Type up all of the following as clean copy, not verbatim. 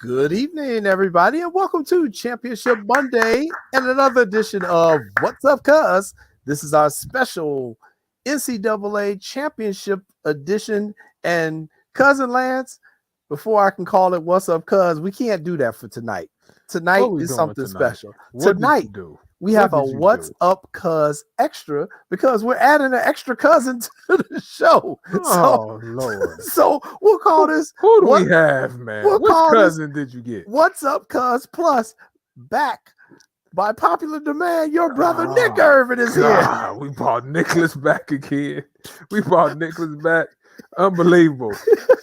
Good evening, everybody, and welcome to Championship Monday and another edition of What's Up, Cuz. This is our special NCAA Championship edition. And Cousin Lance, before I can call it What's Up, Cuz, we can't do that for tonight. Tonight is something special. Tonight, we have a What's Up, Cuz extra because we're adding an extra cousin to the show. Oh, Lord. So we'll call this. Who do we have, man? We'll Which cousin did you get? What's Up, Cuz Plus, back by popular demand. Your brother Nick Irvin is here. We brought Nicholas back again. We brought Nicholas back. Unbelievable.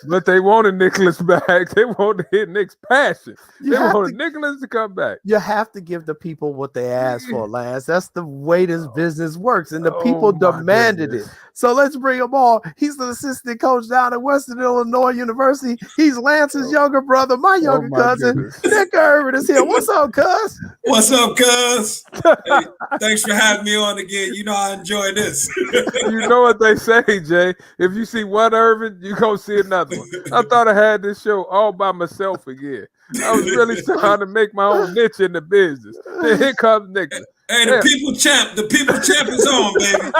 But they wanted Nicholas back. They wanted to hit Nick's passion. They wanted Nicholas to come back. You have to give the people what they asked for, Lance. That's the way this business works. And the people demanded it. So let's bring him on. He's the assistant coach down at Western Illinois University. He's Lance's younger brother, my younger cousin. Nick Irvin is here. What's up, cuz? What's up, cuz? Hey, thanks for having me on again. You know I enjoy this. You know what they say, Jay? If you see one Irvin, you're going to see another one. I thought I had this show all by myself again. I was really trying to make my own niche in the business. Then here comes Nicholas. Hey, the people champ is on, baby.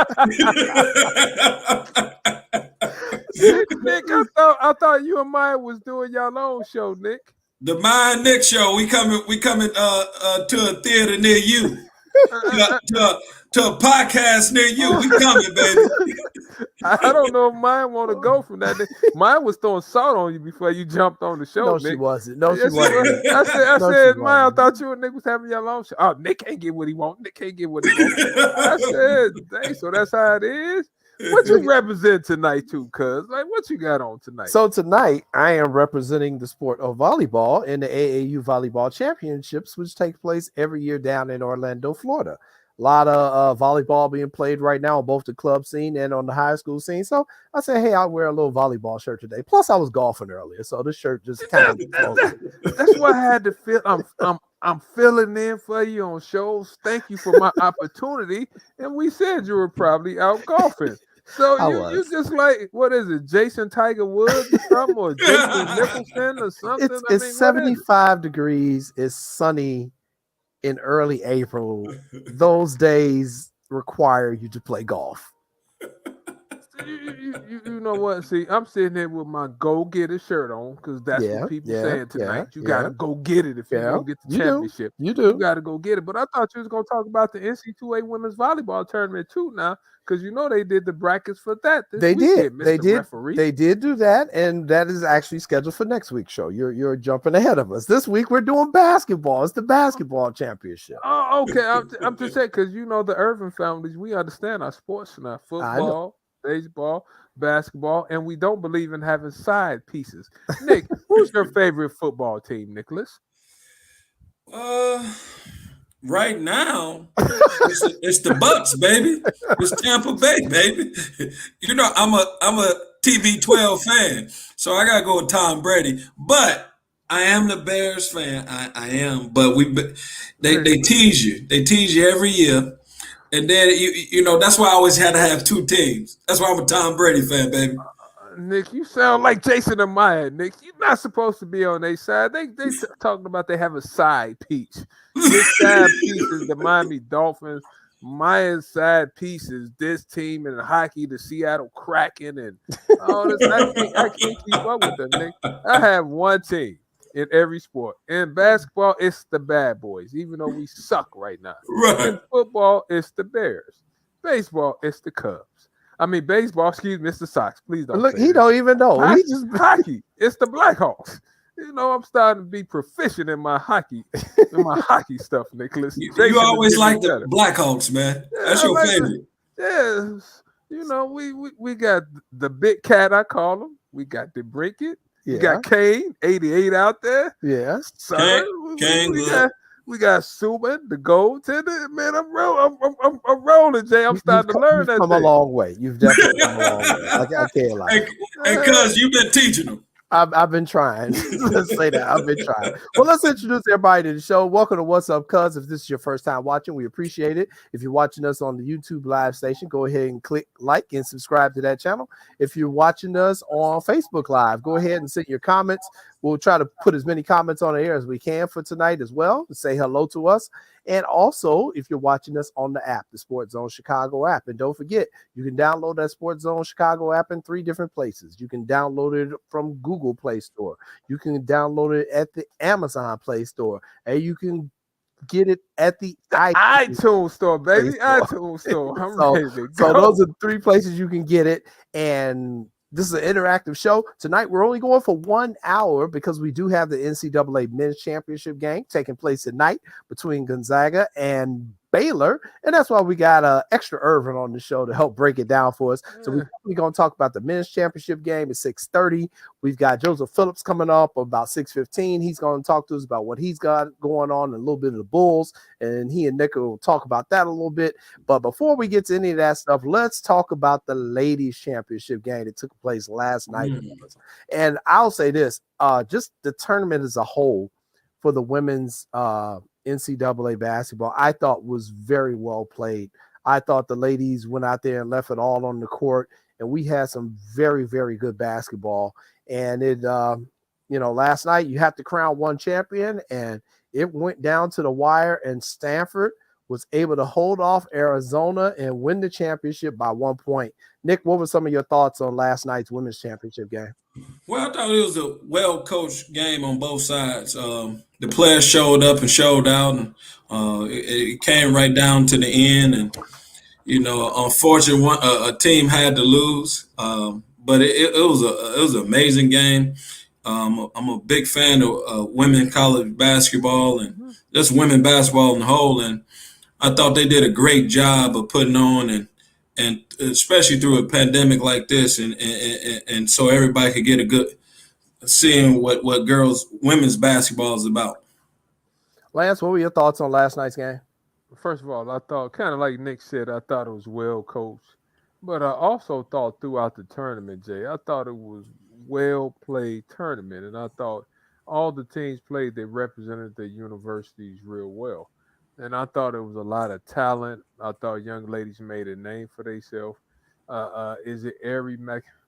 Nick, I thought you and Maya was doing y'all own show, Nick. The Maya and Nick show. We coming to a theater near you. To a podcast near you. We coming, baby. I don't know if mine want to go from that. Mine was throwing salt on you before you jumped on the show. No, Nick. she wasn't. I said, Mine, I thought you and Nick was having your own show. Oh, Nick can't get what he wants. Nick can't get what he wants. I said, dang, so that's how it is. What you represent tonight, too, cuz? Like, what you got on tonight? So tonight, I am representing the sport of volleyball in the AAU Volleyball Championships, which take place every year down in Orlando, Florida. A lot of volleyball being played right now on both the club scene and on the high school scene. So I said, hey, I'll wear a little volleyball shirt today. Plus, I was golfing earlier, so this shirt just kind of that's what I had to feel. I'm filling in for you on shows. Thank you for my opportunity. And we said you were probably out golfing. So you just like, what is it, Jason Tiger Woods or something, or Jason Nicholson or something? It's 75 degrees. It's sunny. In early April, those days require you to play golf. You know what? See, I'm sitting here with my go get it shirt on because that's what people saying tonight. You gotta go get it if you don't get the championship. You gotta go get it. But I thought you was gonna talk about the NCAA women's volleyball tournament too now, because you know they did the brackets for that. They did. They did do that, and that is actually scheduled for next week's show. You're jumping ahead of us. This week we're doing basketball. It's the basketball championship. Oh, okay. I'm just saying because you know the Irvin families, we understand our sports now: football, baseball, basketball, and we don't believe in having side pieces. Nick, who's your favorite football team, Nicholas? Right now, it's the Bucks, baby. It's Tampa Bay, baby. You know, I'm a TB12 fan, so I gotta go with Tom Brady. But I am the Bears fan. I am, but they tease you. They tease you every year. And then, you know, that's why I always had to have two teams. That's why I'm a Tom Brady fan, baby. Nick, you sound like Jason and Maya, Nick. You're not supposed to be on their side. They talking about they have a side piece. This side piece is the Miami Dolphins. Maya's side piece is this team in hockey, the Seattle Kraken, and all this. I can't keep up with them, Nick. I have one team in every sport. In basketball, it's the bad boys, even though we suck right now. Right. In football, it's the Bears. Baseball, it's the Cubs. I mean, baseball, excuse me, it's the Sox. Please don't. Look, he don't even know. He just hockey. It's the Blackhawks. You know, I'm starting to be proficient in my hockey stuff, Nicholas. You always like the Blackhawks, man. That's your favorite. Yes. You know, we got the big cat, I call him. We got the Brinkett. Yeah. We got Kane, 88 out there. Yes. Kane we got Subban, the goaltender. Man, I'm rolling, Jay. I'm starting to learn that. You've come a long way. You've definitely come a long way. I can't lie. And cuz you've been teaching them. I've been trying. Let's say that. I've been trying. Well, let's introduce everybody to the show. Welcome to What's Up, Cuz. If this is your first time watching, we appreciate it. If you're watching us on the YouTube live station, go ahead and click like and subscribe to that channel. If you're watching us on Facebook Live, go ahead and send your comments. We'll try to put as many comments on the air as we can for tonight as well to say hello to us. And also, if you're watching us on the app, the SportsZone Chicago app, and don't forget, you can download that SportsZone Chicago app in 3 different places. You can download it from Google Play Store. You can download it at the Amazon Play Store, and you can get it at the iTunes store, baby. Store. iTunes store. I'm So, ready to go. so those are 3 places you can get it. And this is an interactive show. Tonight, we're only going for 1 hour because we do have the NCAA Men's Championship game taking place tonight between Gonzaga and Baylor. And that's why we got extra Irvin on the show to help break it down for us. So we're going to talk about the Men's Championship game at 6:30. We've got Joseph Phillips coming up about 6:15. He's going to talk to us about what he's got going on and a little bit of the Bulls. And he and Nick will talk about that a little bit. But before we get to any of that stuff, let's talk about the Ladies Championship game that took place last night. And I'll say this, just the tournament as a whole for the women's NCAA basketball, I thought was very well played. I thought the ladies went out there and left it all on the court, and we had some very, very good basketball. And it, last night you have to crown one champion, and it went down to the wire, and Stanford was able to hold off Arizona and win the championship by 1 point. Nick, what were some of your thoughts on last night's women's championship game? Well, I thought it was a well-coached game on both sides. The players showed up and showed out, and it came right down to the end. And unfortunately, a team had to lose, but it was an amazing game. I'm a big fan of women college basketball and just women basketball in the whole. And I thought they did a great job of putting on and especially through a pandemic like this, and so everybody could get a good seeing what women's basketball is about. Lance, what were your thoughts on last night's game? First of all, I thought, kind of like Nick said, I thought it was well coached. But I also thought throughout the tournament, Jay, I thought it was well played tournament, and I thought all the teams played that represented their universities real well. And I thought it was a lot of talent. I thought young ladies made a name for themselves. Is it Ari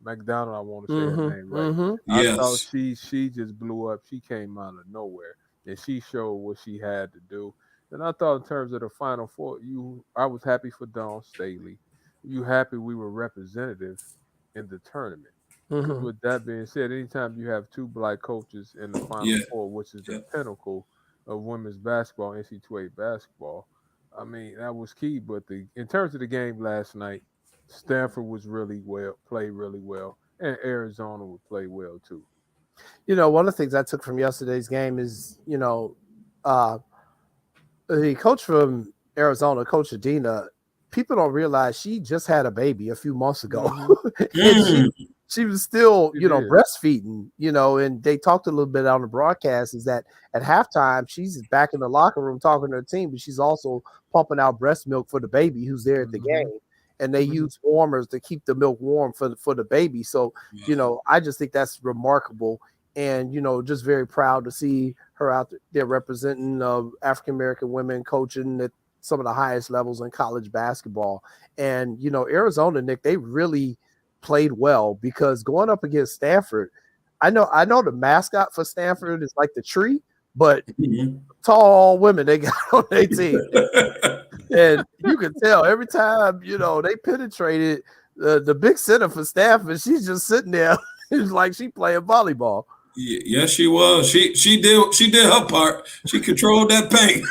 McDonald? I want to say her name right. Yes. I thought she just blew up. She came out of nowhere, and she showed what she had to do. And I thought in terms of the Final Four, I was happy for Dawn Staley. You happy we were representative in the tournament. With that being said, anytime you have 2 black coaches in the Final Four, which is the pinnacle of women's basketball, NCAA basketball, I mean, that was key. But in terms of the game last night, Stanford was played really well, and Arizona would play well too. One of the things I took from yesterday's game is, the coach from Arizona, Coach Adina, people don't realize she just had a baby a few months ago. And she was still, breastfeeding, and they talked a little bit on the broadcast is that at halftime, she's back in the locker room talking to her team, but she's also pumping out breast milk for the baby who's there at the game. And they use warmers to keep the milk warm for the baby. So, I just think that's remarkable. And, just very proud to see her out there representing African-American women coaching at some of the highest levels in college basketball. And, Arizona, Nick, they really played well because going up against Stanford, I know the mascot for Stanford is like the tree, but tall women they got on their team. And you can tell every time, they penetrated the big center for Stanford, she's just sitting there. It's like she playing volleyball. Yes, she was. She did her part. She controlled that paint.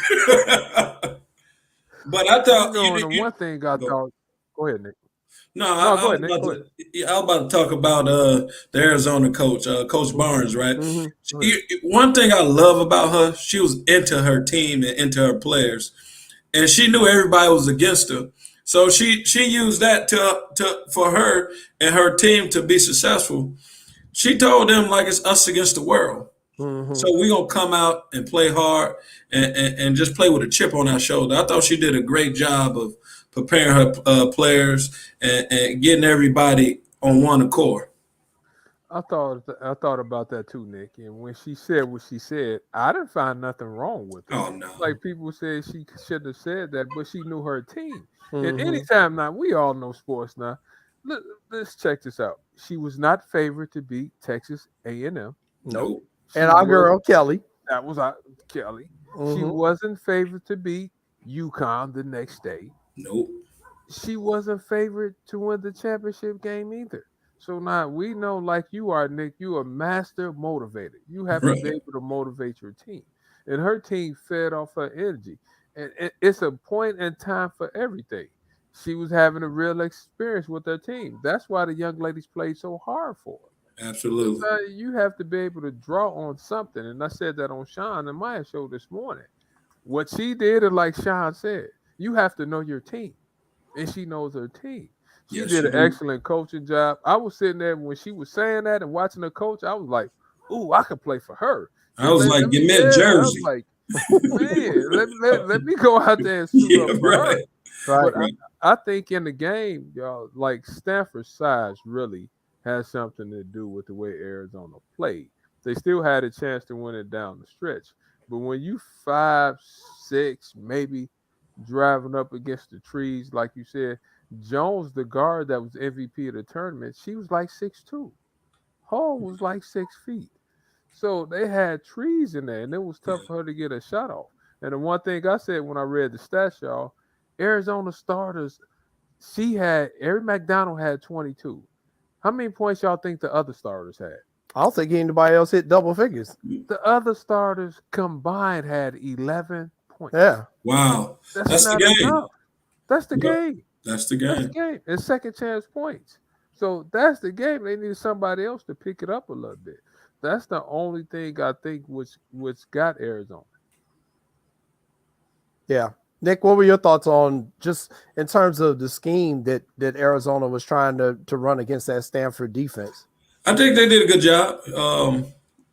But I thought one thing I thought. Go ahead, Nick. I was about to talk about the Arizona coach, Coach Barnes, right? One thing I love about her, she was into her team and into her players, and she knew everybody was against her. So she used that for her and her team to be successful. She told them like it's us against the world. So we're going to come out and play hard and just play with a chip on our shoulder. I thought she did a great job of preparing her players and getting everybody on one accord. I thought about that too, Nick. And when she said what she said, I didn't find nothing wrong with it. Oh, no. Like people said she shouldn't have said that, but she knew her team. And anytime now, we all know sports now. Let's check this out. She was not favored to beat Texas A&M. Nope. And our girl Kelly. That was Kelly. She Mhm. wasn't favored to beat UConn the next day. Nope. She wasn't favored to win the championship game either. So now we know, like you are, Nick, you are master motivator. You have to be Right. able to motivate your team. And her team fed off her energy. And it's a point in time for everything. She was having a real experience with her team. That's why the young ladies played so hard for her. Absolutely. You have to be able to draw on something. And I said that on Sean and Maya show this morning. What she did, and like Sean said, you have to know your team. And she knows her team. She Yes, did you an do. excellent coaching job. I was sitting there when she was saying that and watching her coach. I was like, "Ooh, I could play for her." I was like, give me a I was jersey. like, "Man, let me go out there and suit Yeah, up for her." right. Right. But Right. I think in the game, y'all, like Stanford's size really has something to do with the way Arizona played. They still had a chance to win it down the stretch. But when you 5'6", maybe driving up against the trees, like you said, Jones, the guard that was MVP of the tournament, she was like 6'2". Hall was like 6 feet. So they had trees in there, and it was tough for her to get a shot off. And the one thing I said when I read the stats, y'all, Arizona starters, Eric McDonald had 22. How many points y'all think the other starters had? I don't think anybody else hit double figures. The other starters combined had 11 points. Yeah. Wow. That's That's the not game. enough. That's the Yep. game. That's the That's the game. game. It's second chance points. So that's the game. They need somebody else to pick it up a little bit. That's the only thing I think which got Arizona. Yeah. Nick, what were your thoughts on just in terms of the scheme that Arizona was trying to run against that Stanford defense? I think they did a good job.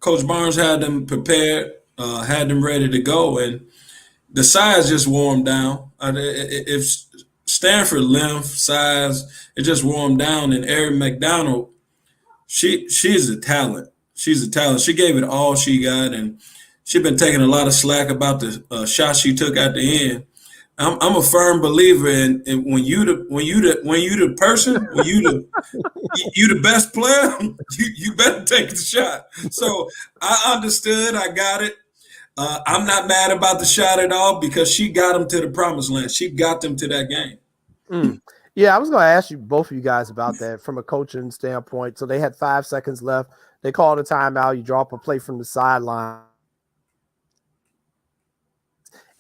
Coach Barnes had them prepared, had them ready to go, and the size just wore them down. If Stanford length, size, it just wore them down. And Erin McDonald, she's a talent. She's a talent. She gave it all she got, and she's been taking a lot of slack about the shots she took at the end. I'm a firm believer in when you the person, you the best player, you better take the shot. So I understood, I got it. I'm not mad about the shot at all because she got them to the promised land. She got them to that game. Mm. Yeah, I was going to ask you, both of you guys, about that from a coaching standpoint. So they had 5 seconds left. They called a timeout. You draw up a play from the sideline.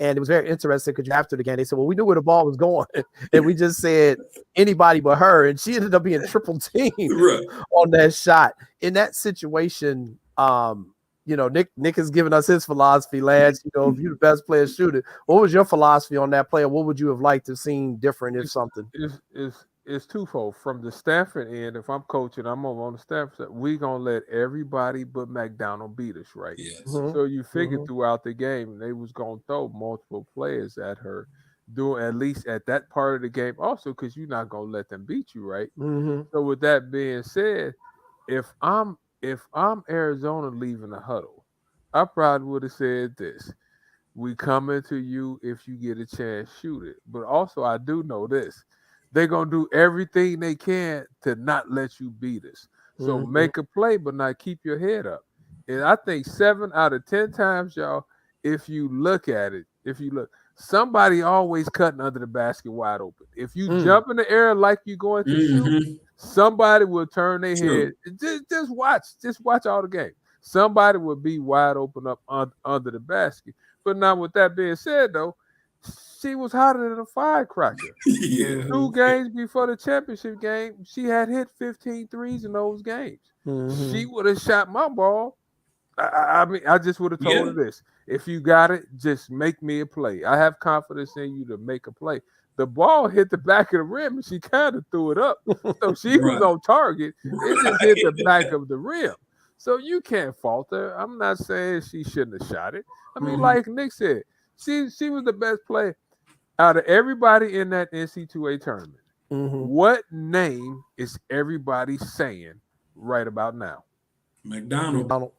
And it was very interesting because after the game, they said, well, we knew where the ball was going. And we just said anybody but her. And she ended up being triple teamed Right. on that shot. In that situation, Nick has given us his philosophy, Lance. If you're the best player, shoot it. What was your philosophy on that player? What would you have liked to have seen different, if something? It's twofold. From the Stanford end, if I'm coaching, I'm over on the Stanford side, we're going to let everybody but McDonald beat us, right? Yes. So you figure throughout the game, they was going to throw multiple players at her, doing at least at that part of the game also because you're not going to let them beat you, right? So with that being said, if I'm Arizona leaving the huddle, I probably would have said this. We coming to you if you get a chance, shoot it. But also I do know this. They're gonna do everything they can to not let you beat us. So make a play, but not keep your head up. And I think 7 out of 10 times, y'all, if you look at it, somebody always cutting under the basket wide open. If you jump in the air like you're going to shoot, somebody will turn their head. Just watch all the game. Somebody will be wide open up under the basket. But now, with that being said, though, she was hotter than a firecracker. Yeah. 2 games before the championship game, she had hit 15 threes in those games. She would have shot my ball. I mean, I just would have told her this. If you got it, just make me a play. I have confidence in you to make a play. The ball hit the back of the rim, and she kind of threw it up. So she was on target. It just hit the back of the rim. So you can't fault her. I'm not saying she shouldn't have shot it. I mean, like Nick said, she was the best player out of everybody in that NC2A tournament. What name is everybody saying right about now? McDonald.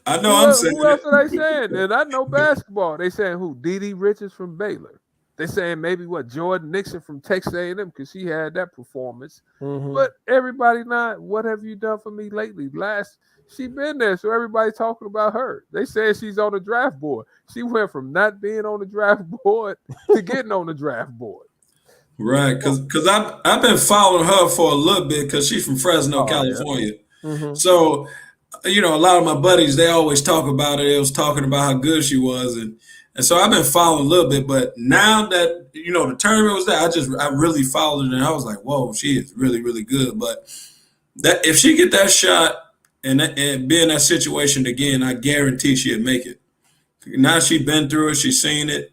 I know I'm saying who else are they saying? And I know basketball. They saying who? Dee Richards from Baylor. They saying maybe Jordan Nixon from Texas A&M because she had that performance. Mhm. But everybody not, what have you done for me lately? She been there, so everybody talking about her. They said she's on the draft board. She went from not being on the draft board to getting on the draft board. Right, because I've been following her for a little bit because she's from Fresno, Oh, yeah. California. Mhm. So, a lot of my buddies, they always talk about her. They was talking about how good she was, and so I've been following a little bit. But now that the tournament was there, I really followed it, and I was like, whoa, she is really really good. But that if she get that shot and be in that situation again, I guarantee she'll make it. Now she's been through it. She's seen it.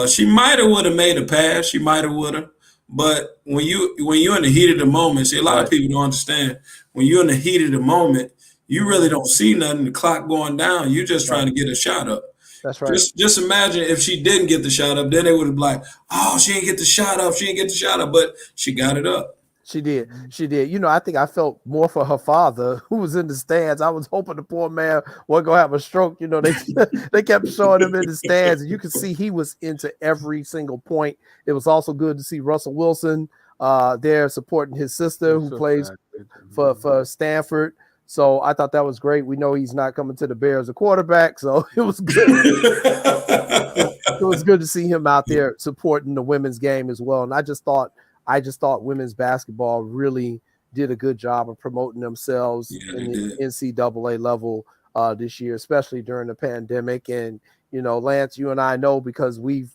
She might have would have made a pass. She might have would have. But when you're in the heat of the moment, see, a lot of people don't understand. When you're in the heat of the moment, you really don't see nothing. The clock going down. You're just trying to get a shot up. That's right. Just imagine if she didn't get the shot up, then they would have been like, oh, she didn't get the shot up. She didn't get the shot up, but she got it up. She did. She did. I think I felt more for her father who was in the stands. I was hoping the poor man wasn't going to have a stroke. They kept showing him in the stands, and you could see he was into every single point. It was also good to see Russell Wilson there supporting his sister who plays for Stanford. So I thought that was great. We know he's not coming to the Bears a quarterback, so it was good. It was good to see him out there supporting the women's game as well. And I just thought women's basketball really did a good job of promoting themselves in the NCAA level this year, especially during the pandemic. And Lance, you and I know because we've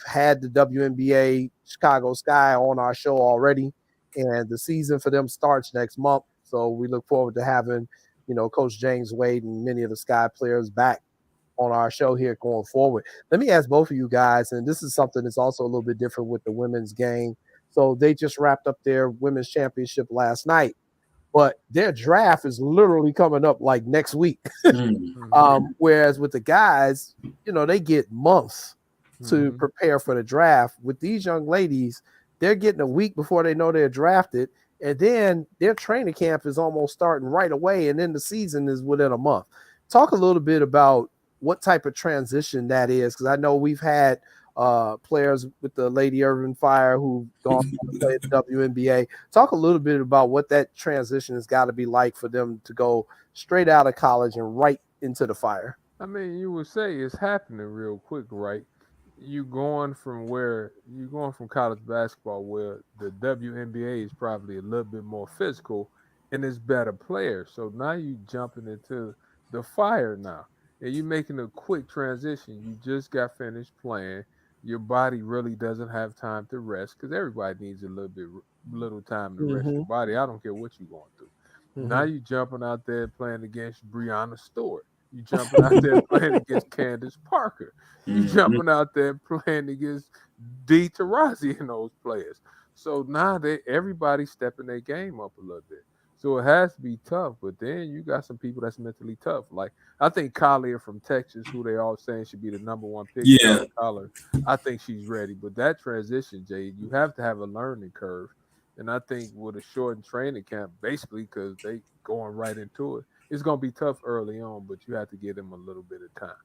had the WNBA Chicago Sky on our show already, and the season for them starts next month. So we look forward to having Coach James Wade and many of the Sky players back on our show here going forward. Let me ask both of you guys, and this is something that's also a little bit different with the women's game. So they just wrapped up their women's championship last night, but their draft is literally coming up like next week. Whereas with the guys, they get months to prepare for the draft. With these young ladies, they're getting a week before they know they're drafted, and then their training camp is almost starting right away, and then the season is within a month. Talk a little bit about what type of transition that is, because I know we've had players with the Lady Irvin Fire who've gone to play the WNBA. Talk a little bit about what that transition has got to be like for them to go straight out of college and right into the Fire. I mean, you would say it's happening real quick, right? You're going from college basketball where the WNBA is probably a little bit more physical and it's better players. So now you jumping into the Fire now. And you're making a quick transition. You just got finished playing. Your body really doesn't have time to rest because everybody needs a little time to rest your body. I don't care what you're going through. Now you're jumping out there playing against Breonna Stewart. You're jumping out there playing against Candace Parker. You're jumping out there playing against Dee Taurasi and those players. So now everybody's stepping their game up a little bit. So it has to be tough, but then you got some people that's mentally tough. Like I think Collier from Texas, who they all saying should be the number one pick. Yeah, Collier, I think she's ready. But that transition, Jay, you have to have a learning curve, and I think with a shortened training camp, basically because they going right into it, it's gonna be tough early on. But you have to give them a little bit of time.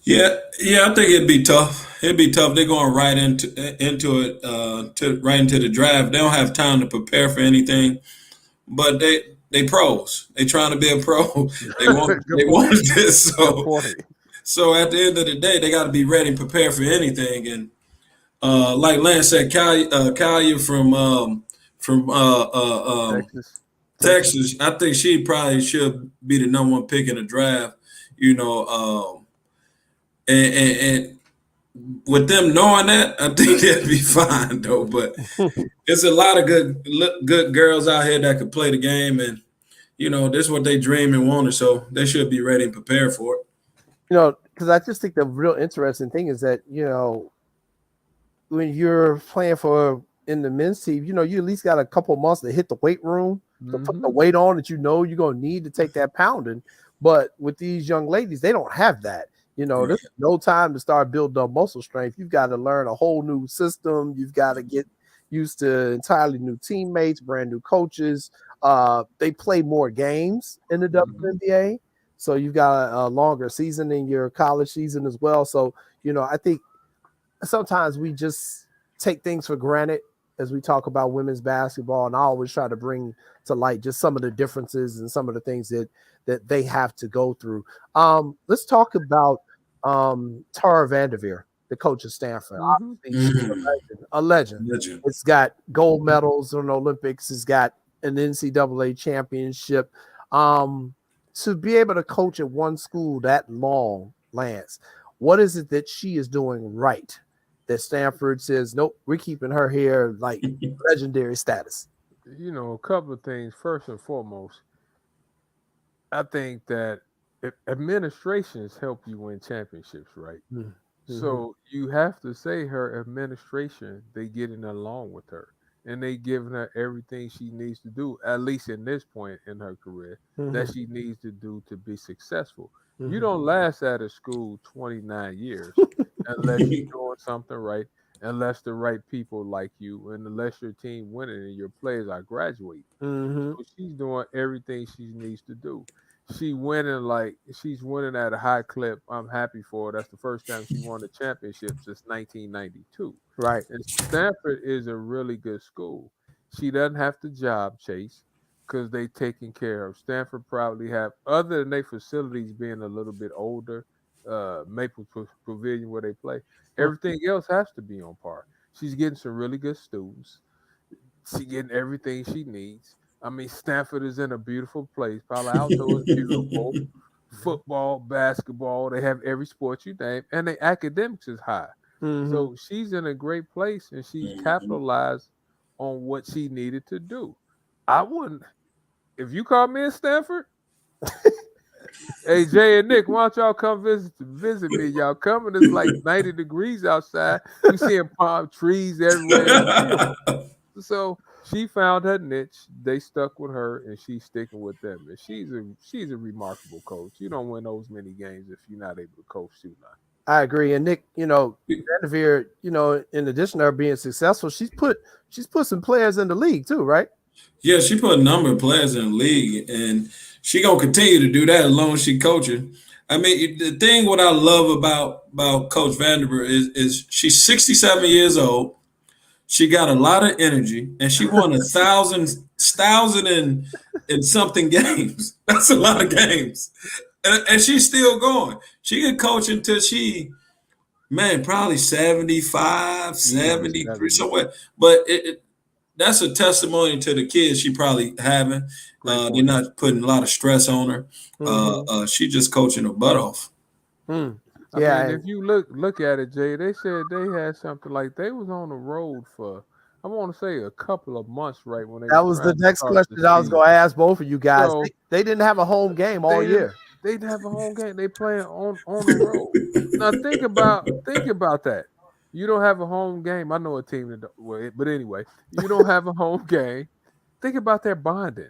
Yeah, I think it'd be tough. It'd be tough. They're going right into it, right into the draft. They don't have time to prepare for anything. But they pros. They trying to be a pro. They want this. So at the end of the day, they got to be ready and prepared for anything. And like Lance said, Kalia from Texas, I think she probably should be the number one pick in the draft. And with them knowing that, I think they'd be fine though. But it's a lot of good girls out here that could play the game, and this is what they dream and wanted. So they should be ready and prepared for it. Because I just think the real interesting thing is that when you're playing in the men's team, you at least got a couple months to hit the weight room to put the weight on that you're gonna need to take that pounding. But with these young ladies, they don't have that. There's no time to start building up muscle strength. You've got to learn a whole new system. You've got to get used to entirely new teammates, brand new coaches. They play more games in the WNBA. So you've got a longer season in your college season as well. So, I think sometimes we just take things for granted as we talk about women's basketball. And I always try to bring to light just some of the differences and some of the things that they have to go through. Let's talk about Tara Vanderveer, the coach of Stanford. Obviously, she's a legend. It's got gold medals in the Olympics. It's got an NCAA championship. To be able to coach at one school that long, Lance, what is it that she is doing right that Stanford says, nope, we're keeping her here like legendary status? A couple of things. First and foremost, I think that administrations help you win championships, right? Mm-hmm. So you have to say her administration, they getting along with her. And they giving her everything she needs to do, at least in this point in her career, that she needs to do to be successful. You don't last at a school 29 years unless you're doing something right, unless the right people like you, and unless your team winning and your players are graduating. So she's doing everything she needs to do. She's winning at a high clip. I'm happy for her. That's the first time she won a championship since 1992. Right. And Stanford is a really good school. She doesn't have to job chase because they taken care of. Stanford probably have, other than their facilities being a little bit older, Maple Pavilion where they play, everything else has to be on par. She's getting some really good students. She's getting everything she needs. I mean, Stanford is in a beautiful place. Palo Alto is beautiful. Football, basketball, they have every sport you name, and their academics is high. So she's in a great place, and she's capitalized on what she needed to do. I wouldn't, if you call me in Stanford, hey, Jay and Nick, why don't y'all come visit me? Y'all coming, it's like 90 degrees outside. You seeing palm trees everywhere. So she found her niche. They stuck with her, and she's sticking with them. And she's a remarkable coach. You don't win those many games if you're not able to coach too much. I agree. And Nick, Vanderveer, in addition to her being successful, she's put some players in the league too, right? Yeah, she put a number of players in the league, and she gonna continue to do that as long as she coaching. I mean, the thing what I love about Coach Vanderveer is she's 67 years old. She got a lot of energy, and she won 1,000 and something games. That's a lot of games, and she's still going. She could coach until she, probably 75, 73, somewhere. But that's a testimony to the kids she probably having. They're not putting a lot of stress on her. She just coaching her butt off. I mean, if you look at it, Jay, they said they had something like they was on the road for, I want to say, a couple of months, right? When that was the next question I was going to ask both of you guys. So, they didn't have a home game all year. They didn't have a home game. They playing on the road. Now think about that. You don't have a home game. I know a team that, but anyway, you don't have a home game. Think about their bonding.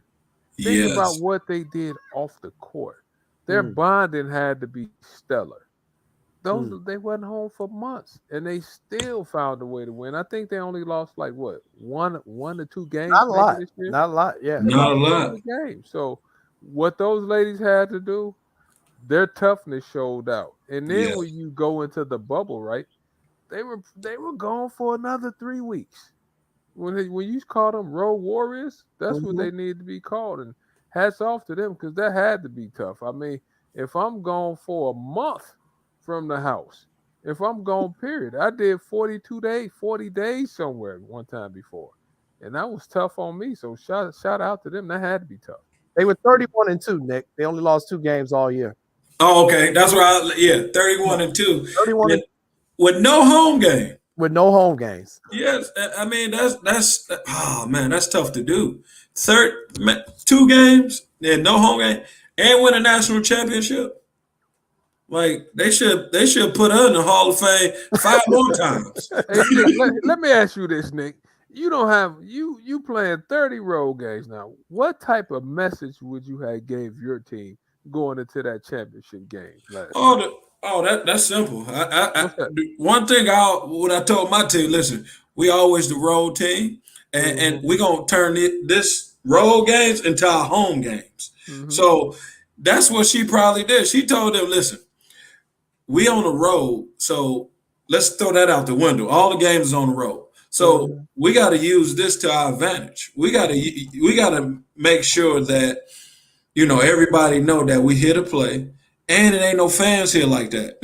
Think about what they did off the court. Their bonding had to be stellar. They wasn't home for months, and they still found a way to win. I think they only lost like what one or two games. Not a lot. Not a lot. Yeah, not a lot. Games. So what those ladies had to do, their toughness showed out. And then when you go into the bubble, right? They were gone for another 3 weeks. When you call them road warriors, that's what they need to be called. And hats off to them because that had to be tough. I mean, if I'm gone for a month from the house, if I'm gone, period, I did 40 days somewhere one time before, and that was tough on me. So shout out to them. That had to be tough. They were 31-2, Nick. They only lost 2 games all year. Oh, okay, that's right. 31-2. 31 with no home game. With no home games. Yes, I mean that's tough to do. 2 games and no home game and win a national championship. Like they should put her in the Hall of Fame 5 more times. Hey, Nick, let me ask you this, Nick. You don't have you playing 30 road games now. What type of message would you have gave your team going into that championship game? That's simple. One thing I told my team, listen, we always the road team, and we're gonna turn this road games into our home games. So That's what she probably did. She told them, listen, we on the road, so let's throw that out the window. All the games is on the road. So we got to use this to our advantage. We got to make sure that everybody know that we here to play, and it ain't no fans here like that.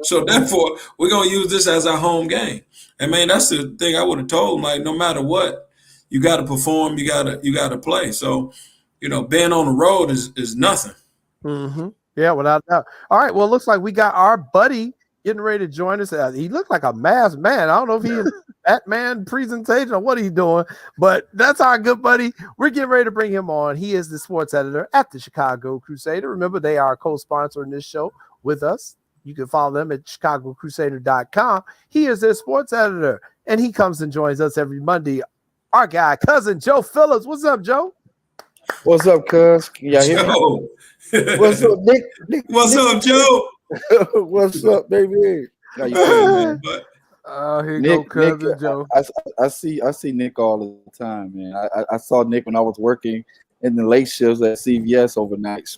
So therefore, we're gonna use this as our home game. And man, that's the thing I would have told them. Like, no matter what, you got to perform. You gotta play. So, being on the road is nothing. Mm-hmm. Yeah, without doubt. All right. Well, it looks like we got our buddy getting ready to join us. He looked like a masked man. I don't know if he's Batman presentation or what he's doing, but that's our good buddy. We're getting ready to bring him on. He is the sports editor at the Chicago Crusader. Remember, they are co-sponsor in this show with us. You can follow them at chicagocrusader.com. He is their sports editor, and he comes and joins us every Monday. Our guy, cousin Joe Phillips. What's up, Joe? What's up, cuz? Yeah, Joe. What's up, Nick? What's up, Joe? What's up, baby? How you Hey, doing? Here go cousin Joe. I see Nick all the time, man. I saw Nick when I was working in the late shifts at CVS overnight.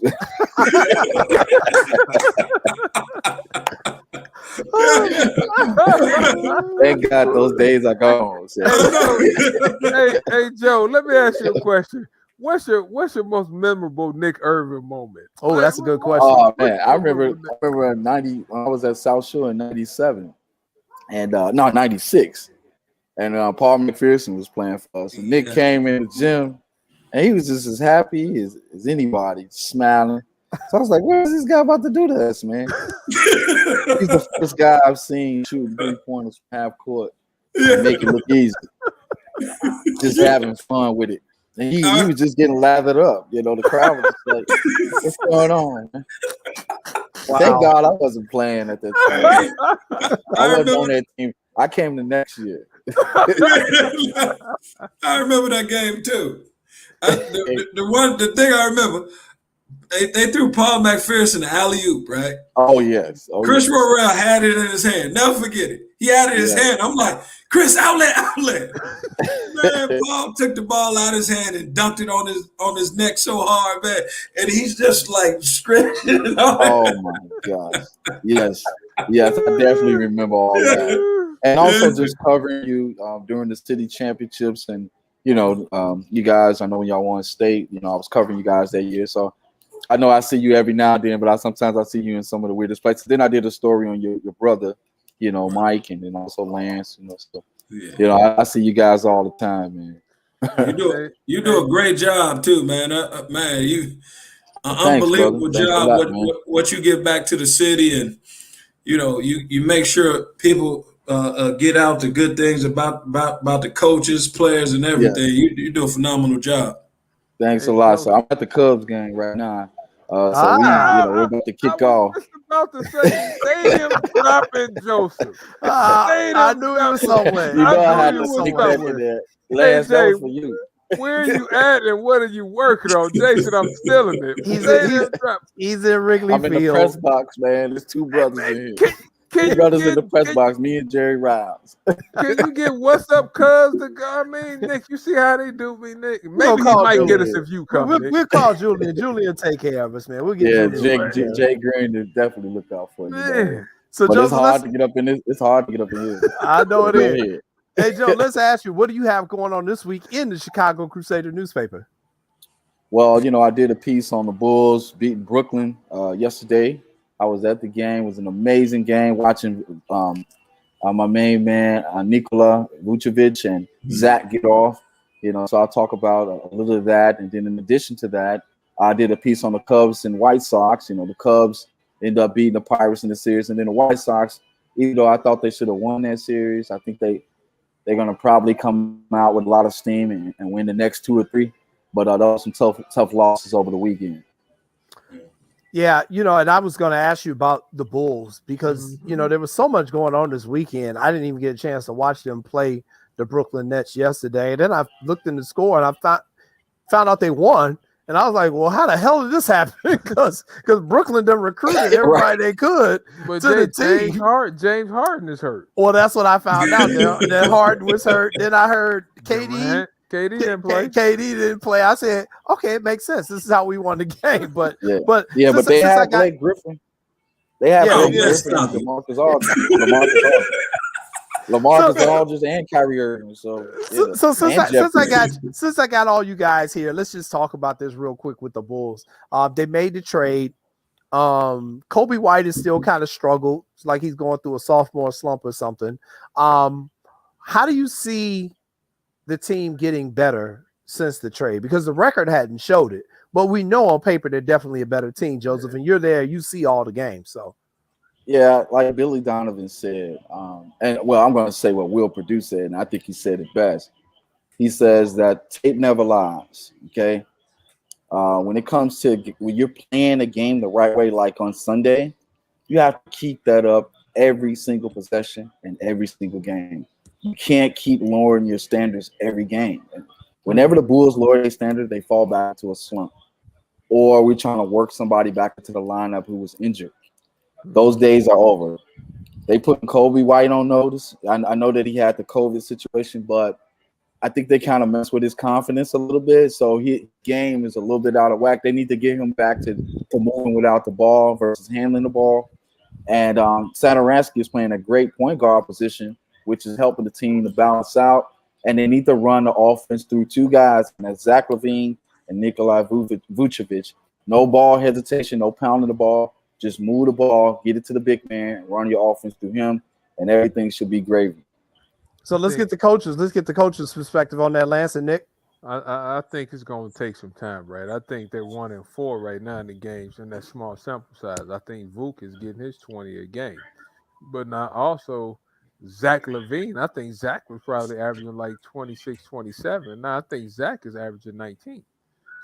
Thank God those days are gone. Hey, Joe, let me ask you a question. What's your most memorable Nick Irvin moment? Oh, that's a good question. Oh man, I remember in 90 when I was at South Shore in 97 and 96. And Paul McPherson was playing for us. And Nick came in the gym and he was just as happy as anybody, smiling. So I was like, what is this guy about to do to us, man? He's the first guy I've seen shoot 3-pointers from half court and make it look easy. Just having fun with it. And he was just getting lathered up. The crowd was just like, what's going on, man? Wow. Thank God I wasn't playing at that time. I wasn't on that team. I came the next year. I remember that game too. The thing I remember, they threw Paul McPherson the alley-oop, right? Oh, yes. Chris Royale had it in his hand. Never forget it. He had it in his hand. I'm like, Chris, outlet. Man, Paul took the ball out of his hand and dunked it on his neck so hard, man. And he's just like scratching. Oh, my gosh. Yes, I definitely remember all that. And also just covering you during the city championships. And, you guys, I know when y'all won state, I was covering you guys that year. So I know I see you every now and then, but sometimes I see you in some of the weirdest places. Then I did a story on your brother, Mike, and then also Lance, so I see you guys all the time, man. You do a great job too, man. Man, you Thanks, unbelievable brother. job. What you give back to the city, and you make sure people get out the good things about the coaches, players, and everything. Yeah. You do a phenomenal job. Thanks a lot. So I'm at the Cubs game right now. We're about to kick off. About to say stadium dropping Joseph. I knew he was somewhere. I had to stick that in there. Last day for you. Where are you at and what are you working on? Jason, I'm stealing it. He's in Wrigley I'm Field. in the press box, man. There's two brothers in here. Two brothers in the press box, me and Jerry Riles. Can you get what's up, cuz? Nick, you see how they do me, Nick? Maybe he might get us if you come. We'll call Julian. Julian take care of us, man. We'll get Jay Green to definitely look out for you. Man. So but it's hard to get up in this. It's hard to get up in here. I know it is. Hey, Joe, let's ask you, what do you have going on this week in the Chicago Crusader newspaper? Well, I did a piece on the Bulls beating Brooklyn yesterday. I was at the game. It was an amazing game watching my main man, Nikola Vucevic and Zach get off. So I'll talk about a little of that. And then in addition to that, I did a piece on the Cubs and White Sox. The Cubs ended up beating the Pirates in the series. And then the White Sox, even though I thought they should have won that series, I think they're going to probably come out with a lot of steam and win the next 2 or 3. But those were some tough losses over the weekend. Yeah, and I was going to ask you about the Bulls because, there was so much going on this weekend. I didn't even get a chance to watch them play the Brooklyn Nets yesterday. And then I looked in the score and I found out they won. And I was like, well, how the hell did this happen? Because Brooklyn done recruited everybody they could but to the team. James Harden is hurt. Well, that's what I found out. That Harden was hurt. Then I heard KD KD didn't play. KD didn't play. I said, okay, it makes sense. This is how we won the game. But but they had Blake Griffin. They have Blake Griffin and LaMarcus Aldridge and Kyrie Irving. So since I got all you guys here, let's just talk about this real quick with the Bulls. They made the trade. Kobe White is still kind of struggled. It's like he's going through a sophomore slump or something. How do you see the team getting better since the trade? Because the record hadn't showed it, but we know on paper they're definitely a better team, Joseph, and you're there, you see all the games. So yeah, like Billy Donovan said, and well, I'm going to say what Will Perdue said, and I think he said it best. He says that tape never lies, okay? When it comes to when you're playing a game the right way, like on Sunday, you have to keep that up every single possession and every single game. You can't keep lowering your standards every game. Whenever the Bulls lower their standard, they fall back to a slump. Or we're trying to work somebody back into the lineup who was injured. Those days are over. They put Kobe White on notice. I know that he had the COVID situation, but I think they kind of messed with his confidence a little bit. So his game is a little bit out of whack. They need to get him back to moving without the ball versus handling the ball. And Satoransky is playing a great point guard position, which is helping the team to balance out. And they need to run the offense through two guys, and that's Zach LaVine and Nikolai Vucevic. No ball hesitation, no pounding the ball. Just move the ball, get it to the big man, run your offense through him, and everything should be gravy. So let's get the coaches. Let's get the coaches' perspective on that, Lance and Nick. I think it's going to take some time, right? I think they're 1-4 right now in the games in that small sample size. I think Vuk is getting his 20 a game. But now also Zach LaVine, I think Zach was probably averaging like 26, 27. Now I think Zach is averaging 19.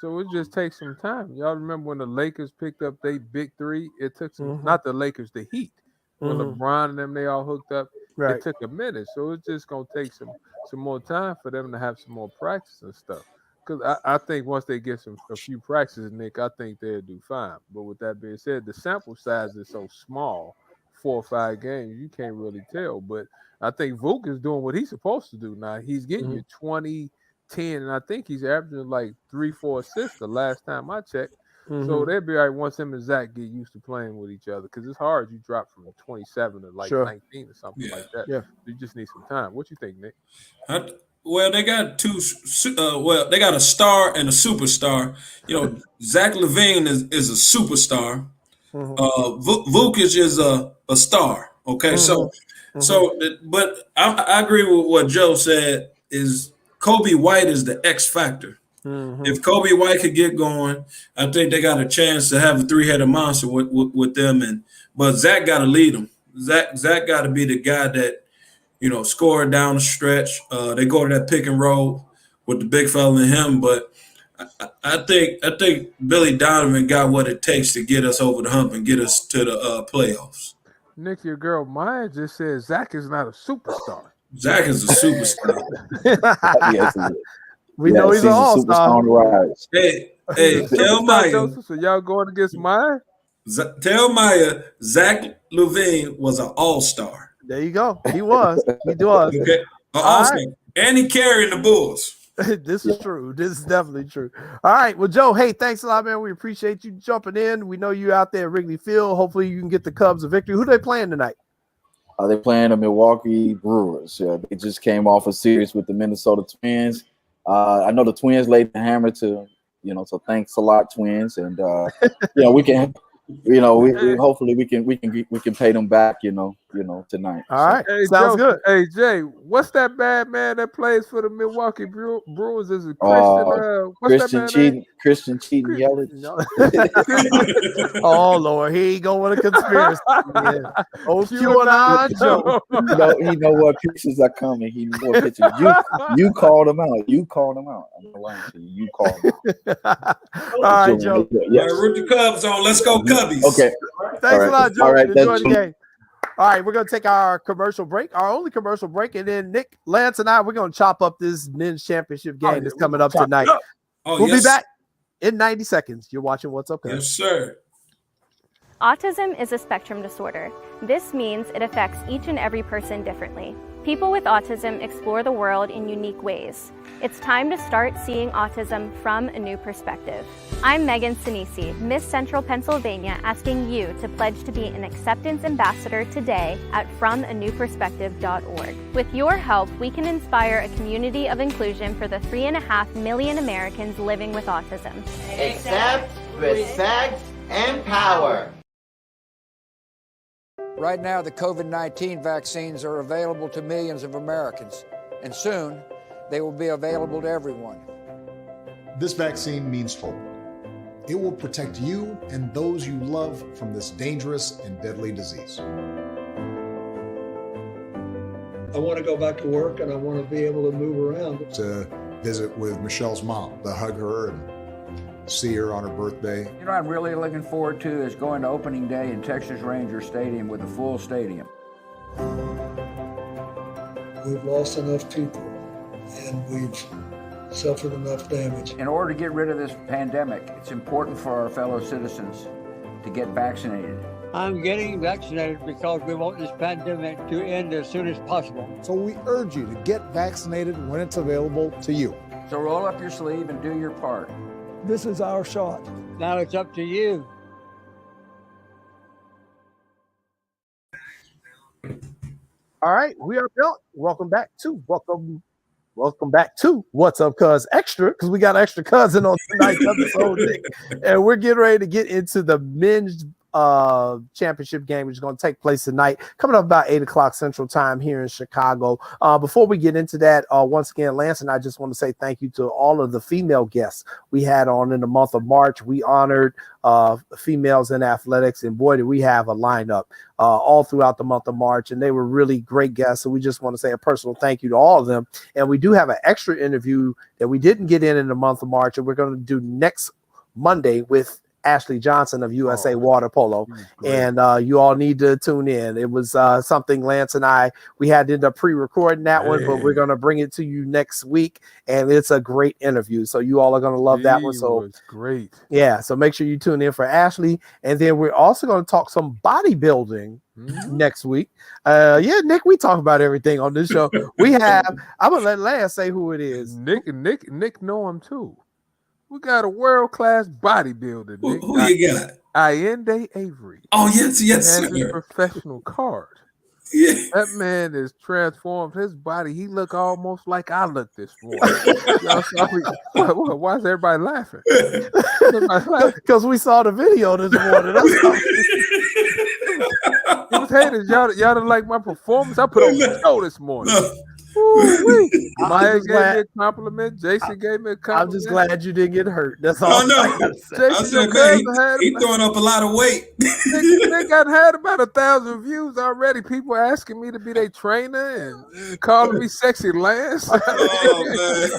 So it just takes some time. Y'all remember when the Lakers picked up their big three? It took some, not the Lakers, the Heat. When LeBron and them, they all hooked up, it took a minute. So it's just going to take some more time for them to have some more practice and stuff. Because I think once they get a few practices, Nick, I think they'll do fine. But with that being said, the sample size is so small, 4 or 5 games, you can't really tell. But I think Vuk is doing what he's supposed to do now. He's getting you 20, 10, and I think he's averaging like 3-4 assists the last time I checked. So they'll be all right once him and Zach get used to playing with each other, because it's hard. You drop from 27 to like 19 or something like that. Yeah. You just need some time. What you think, Nick? Well, they got they got a star and a superstar. You know, Zach LaVine is a superstar. Vukic is a star. Okay, but I agree with what Joe said. Is Kobe White is the X factor. If Kobe White could get going, I think they got a chance to have a 3-headed monster with them. But Zach got to lead them. Zach got to be the guy that, you know, score down the stretch. They go to that pick and roll with the big fella in him. But I think Billy Donovan got what it takes to get us over the hump and get us to the playoffs. Nick, your girl Maya just said Zach is not a superstar. Zach is a superstar. Yes, we know he's an all-star. Hey, tell Maya. So y'all going against Maya? Tell Maya Zach LaVine was an all-star. There you go. He was. He was. Okay. All-star. Right. And he carried the Bulls. This is true. This is definitely true. All right. Well, Joe, hey, thanks a lot, man. We appreciate you jumping in. We know you out there at Wrigley Field. Hopefully you can get the Cubs a victory. Who are they playing tonight? They're playing the Milwaukee Brewers. They just came off a series with the Minnesota Twins. I know the Twins laid the hammer to, so thanks a lot, Twins. And, we can, we hopefully we can pay them back, tonight. All right. Hey, sounds Joe, good. Hey, Jay, what's that bad man that plays for the Milwaukee Brewers? Is it Christian? Christian Cheating? Christian Cheating Yelich? No. Oh, Lord. Here you go with a conspiracy. Yeah. Oh, QAnon Joe. He know what pieces are coming. He know what pictures. You called him out. I'm lying to you. You called him out. All right, Joe. Yes. Root the Cubs on. Let's go, Cubbies. Okay. Thanks a lot, Joe. All right. Enjoy the game. All right, we're going to take our commercial break, our only commercial break, and then Nick, Lance, and I, we're going to chop up this men's championship game that's coming up tonight. We'll be back in 90 seconds. You're watching What's Up, Yes, sir. Autism is a spectrum disorder. This means it affects each and every person differently. People with autism explore the world in unique ways. It's time to start seeing autism from a new perspective. I'm Megan Sinisi, Miss Central Pennsylvania, asking you to pledge to be an acceptance ambassador today at FromANewPerspective.org. With your help, we can inspire a community of inclusion for the 3.5 million Americans living with autism. Accept, respect, empower. Right now, the COVID-19 vaccines are available to millions of Americans, and soon they will be available to everyone. This vaccine means hope. It will protect you and those you love from this dangerous and deadly disease. I want to go back to work and I want to be able to move around. To visit with Michelle's mom, to hug her and see her on her birthday. You know what I'm really looking forward to is going to opening day in Texas Ranger Stadium with a full stadium. We've lost enough people and we've suffered enough damage. In order to get rid of this pandemic, it's important for our fellow citizens to get vaccinated. I'm getting vaccinated because we want this pandemic to end as soon as possible. So we urge you to get vaccinated when it's available to you. So roll up your sleeve and do your part. This is our shot. Now it's up to you. All right, we are built. Welcome back to What's Up Cuz Extra, because we got an extra cousin on tonight's episode, Nick. And we're getting ready to get into the men's championship game, which is going to take place tonight, coming up about 8 o'clock Central Time here in Chicago. Before we get into that, once again, Lance and I just want to say thank you to all of the female guests we had on in the month of March. We honored females in athletics, and boy, did we have a lineup all throughout the month of March, and they were really great guests. So we just want to say a personal thank you to all of them. And we do have an extra interview that we didn't get in the month of March, and we're going to do next Monday with Ashley Johnson of USA Water Polo. And you all need to tune in. It was something Lance and we had to end up pre-recording that one, but we're going to bring it to you next week. And it's a great interview. So you all are going to love that one. So it's great. Yeah. So make sure you tune in for Ashley. And then we're also going to talk some bodybuilding next week. Nick, we talk about everything on this show. I'm going to let Lance say who it is. Nick know him too. We got a world-class bodybuilder. Who you got? Allende Avery. Oh, yes, He has sir. his professional card. Yeah. That man is transformed his body. He look almost like I look this morning. Why is everybody laughing? Because we saw the video this morning. That's all. It was haters. Y'all didn't like my performance. I put on the show this morning. Maya gave me a compliment. Jason gave me a compliment. I'm just glad you didn't get hurt. That's all. Oh, no. I said, okay, he throwing up a lot of weight. They got had about 1,000 views already. People asking me to be their trainer and calling me Sexy Lance. Oh,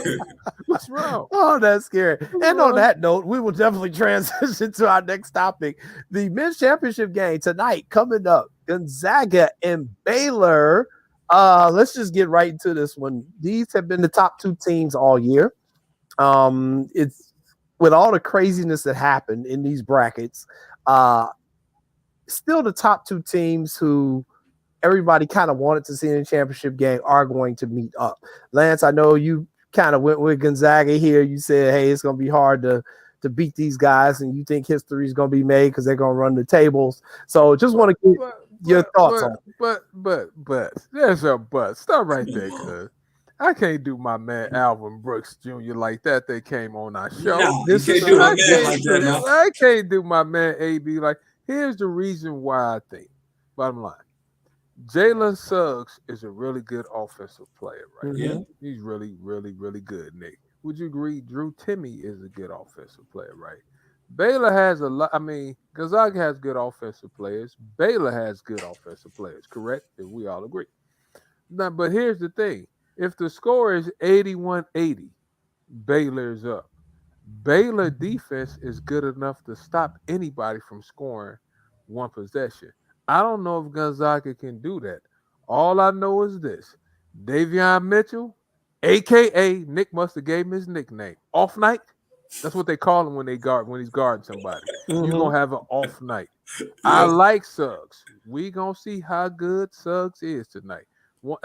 man. What's wrong? Oh, that's scary. And on that note, we will definitely transition to our next topic. The men's championship game tonight coming up. Gonzaga and Baylor. Let's just get right into this one. These have been the top two teams all year. It's with all the craziness that happened in these brackets, still the top two teams who everybody kind of wanted to see in the championship game are going to meet up. Lance, I know you kind of went with Gonzaga here. You said, hey, it's going to be hard to beat these guys, and you think history is going to be made because they're going to run the tables. So just want to get your thoughts on it. But there's a but. Stop right there, cuz I can't do my man Alvin Brooks Jr. like that. They came on our show. No, I can't do my man AB like. Here's the reason why I think. Bottom line, Jalen Suggs is a really good offensive player, right? Yeah. He's really, really, really good, Nick. Would you agree? Drew Timme is a good offensive player, right? Baylor has a lot. I mean, Gonzaga has good offensive players. Baylor has good offensive players, correct? If we all agree. Now, but here's the thing. If the score is 81-80, Baylor's up. Baylor defense is good enough to stop anybody from scoring one possession. I don't know if Gonzaga can do that. All I know is this. Davion Mitchell, a.k.a. Nick must have gave him his nickname. Off night? That's what they call him when he's guarding somebody. You're going to have an off night. I like Suggs. We going to see how good Suggs is tonight.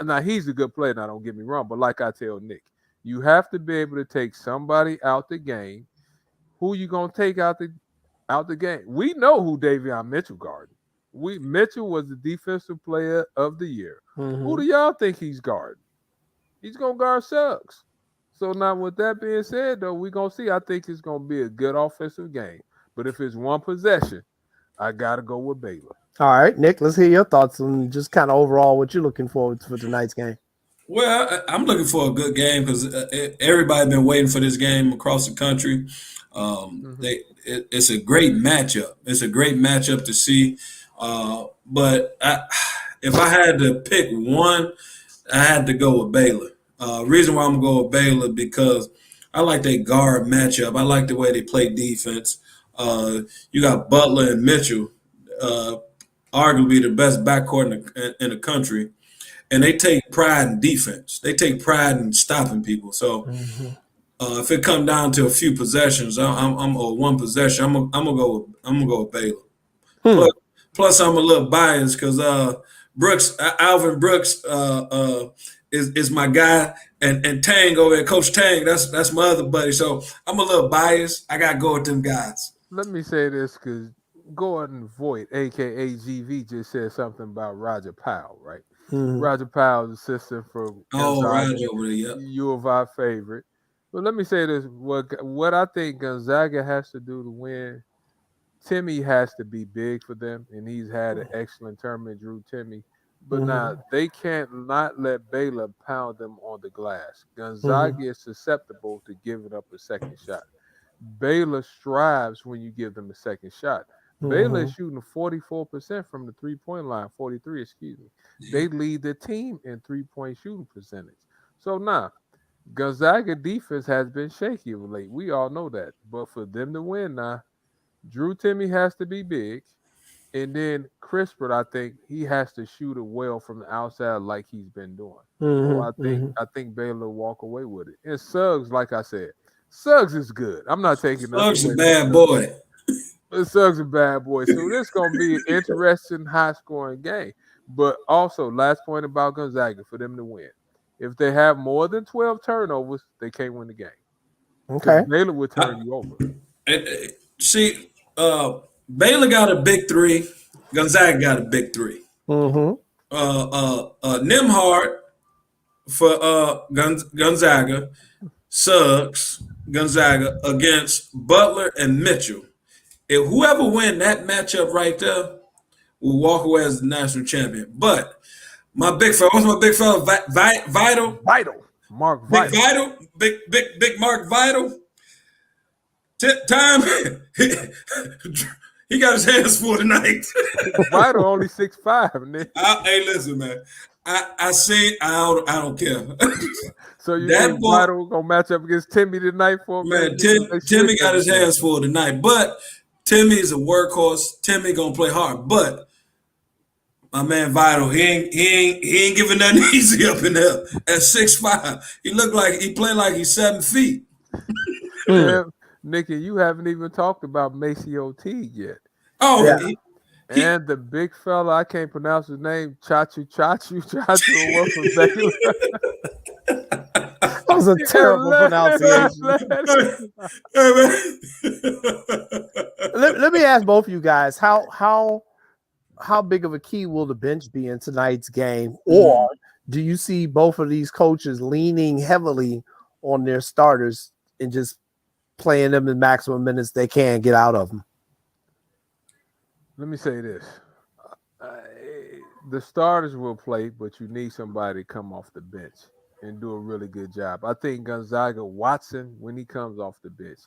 Now he's a good player. Now don't get me wrong, but like I tell Nick, you have to be able to take somebody out the game. Who you gonna take out the game? We know who Davion Mitchell guarded. Mitchell was the defensive player of the year. Who do y'all think he's guarding? He's gonna guard Suggs. So now with that being said, though, we're gonna see. I think it's gonna be a good offensive game. But if it's one possession, I gotta go with Baylor. All right, Nick, let's hear your thoughts on just kind of overall what you're looking forward to for tonight's game. Well, I'm looking for a good game because everybody's been waiting for this game across the country. It's a great matchup. It's a great matchup to see. But if I had to pick one, I had to go with Baylor. Reason why I'm going to go with Baylor because I like their guard matchup. I like the way they play defense. You got Butler and Mitchell, arguably the best backcourt in the country. And they take pride in defense. They take pride in stopping people. So if it comes down to a few possessions, or one possession, I'm gonna go with Baylor. Plus, I'm a little biased because Alvin Brooks, is my guy, and Tang over there, Coach Tang. That's my other buddy. So I'm a little biased. I gotta go with them guys. Let me say this because Gordon Voigt, aka GV, just said something about Roger Powell, right? Roger Powell's assistant for Roger over there, U of I favorite. But let me say this: what I think Gonzaga has to do to win, Timmy has to be big for them, and he's had an excellent tournament, Drew Timmy. But now they can't not let Baylor pound them on the glass. Gonzaga is susceptible to giving up a second shot. Baylor strives when you give them a second shot. Baylor is shooting 44% from the three-point line, 43, excuse me. Yeah. They lead the team in three-point shooting percentage. So now, Gonzaga defense has been shaky of late. We all know that. But for them to win now, Drew Timmy has to be big. And then Crispert, I think, he has to shoot it well from the outside like he's been doing. So I think Baylor will walk away with it. And Suggs, like I said, Suggs is good. I'm not taking nothing. Suggs a bad boy. Suggs a bad boy. So this is going to be an interesting, high-scoring game. But also, last point about Gonzaga, for them to win. If they have more than 12 turnovers, they can't win the game. Okay. Baylor will turn you over. See, Baylor got a big three. Gonzaga got a big three. Nimhard for Gonzaga, Suggs, Gonzaga against Butler and Mitchell. If whoever win that matchup right there will walk away as the national champion. But my big fella, what's my big fella? Vital? Mark Vital. Big Mark Vital. Time. He got his hands full tonight. Vital only 6'5", Nick. Hey, listen, man. I don't care. So you think Vital gonna match up against Timmy tonight for a man? Timmy got his hands full tonight, but Timmy is a workhorse. Timmy gonna play hard, but my man Vital, he ain't giving nothing easy up in there. At 6'5", he played like he's 7 feet. Yeah, Nicky, you haven't even talked about Maceo Teague yet. Oh, yeah. And the big fella, I can't pronounce his name, Chachu, what from Baylor. That was a terrible pronunciation. Let me ask both of you guys, how big of a key will the bench be in tonight's game? Or do you see both of these coaches leaning heavily on their starters and just playing them in maximum minutes they can get out of them? Let me say this. The starters will play, but you need somebody to come off the bench and do a really good job. I think Gonzaga Watson, when he comes off the bench,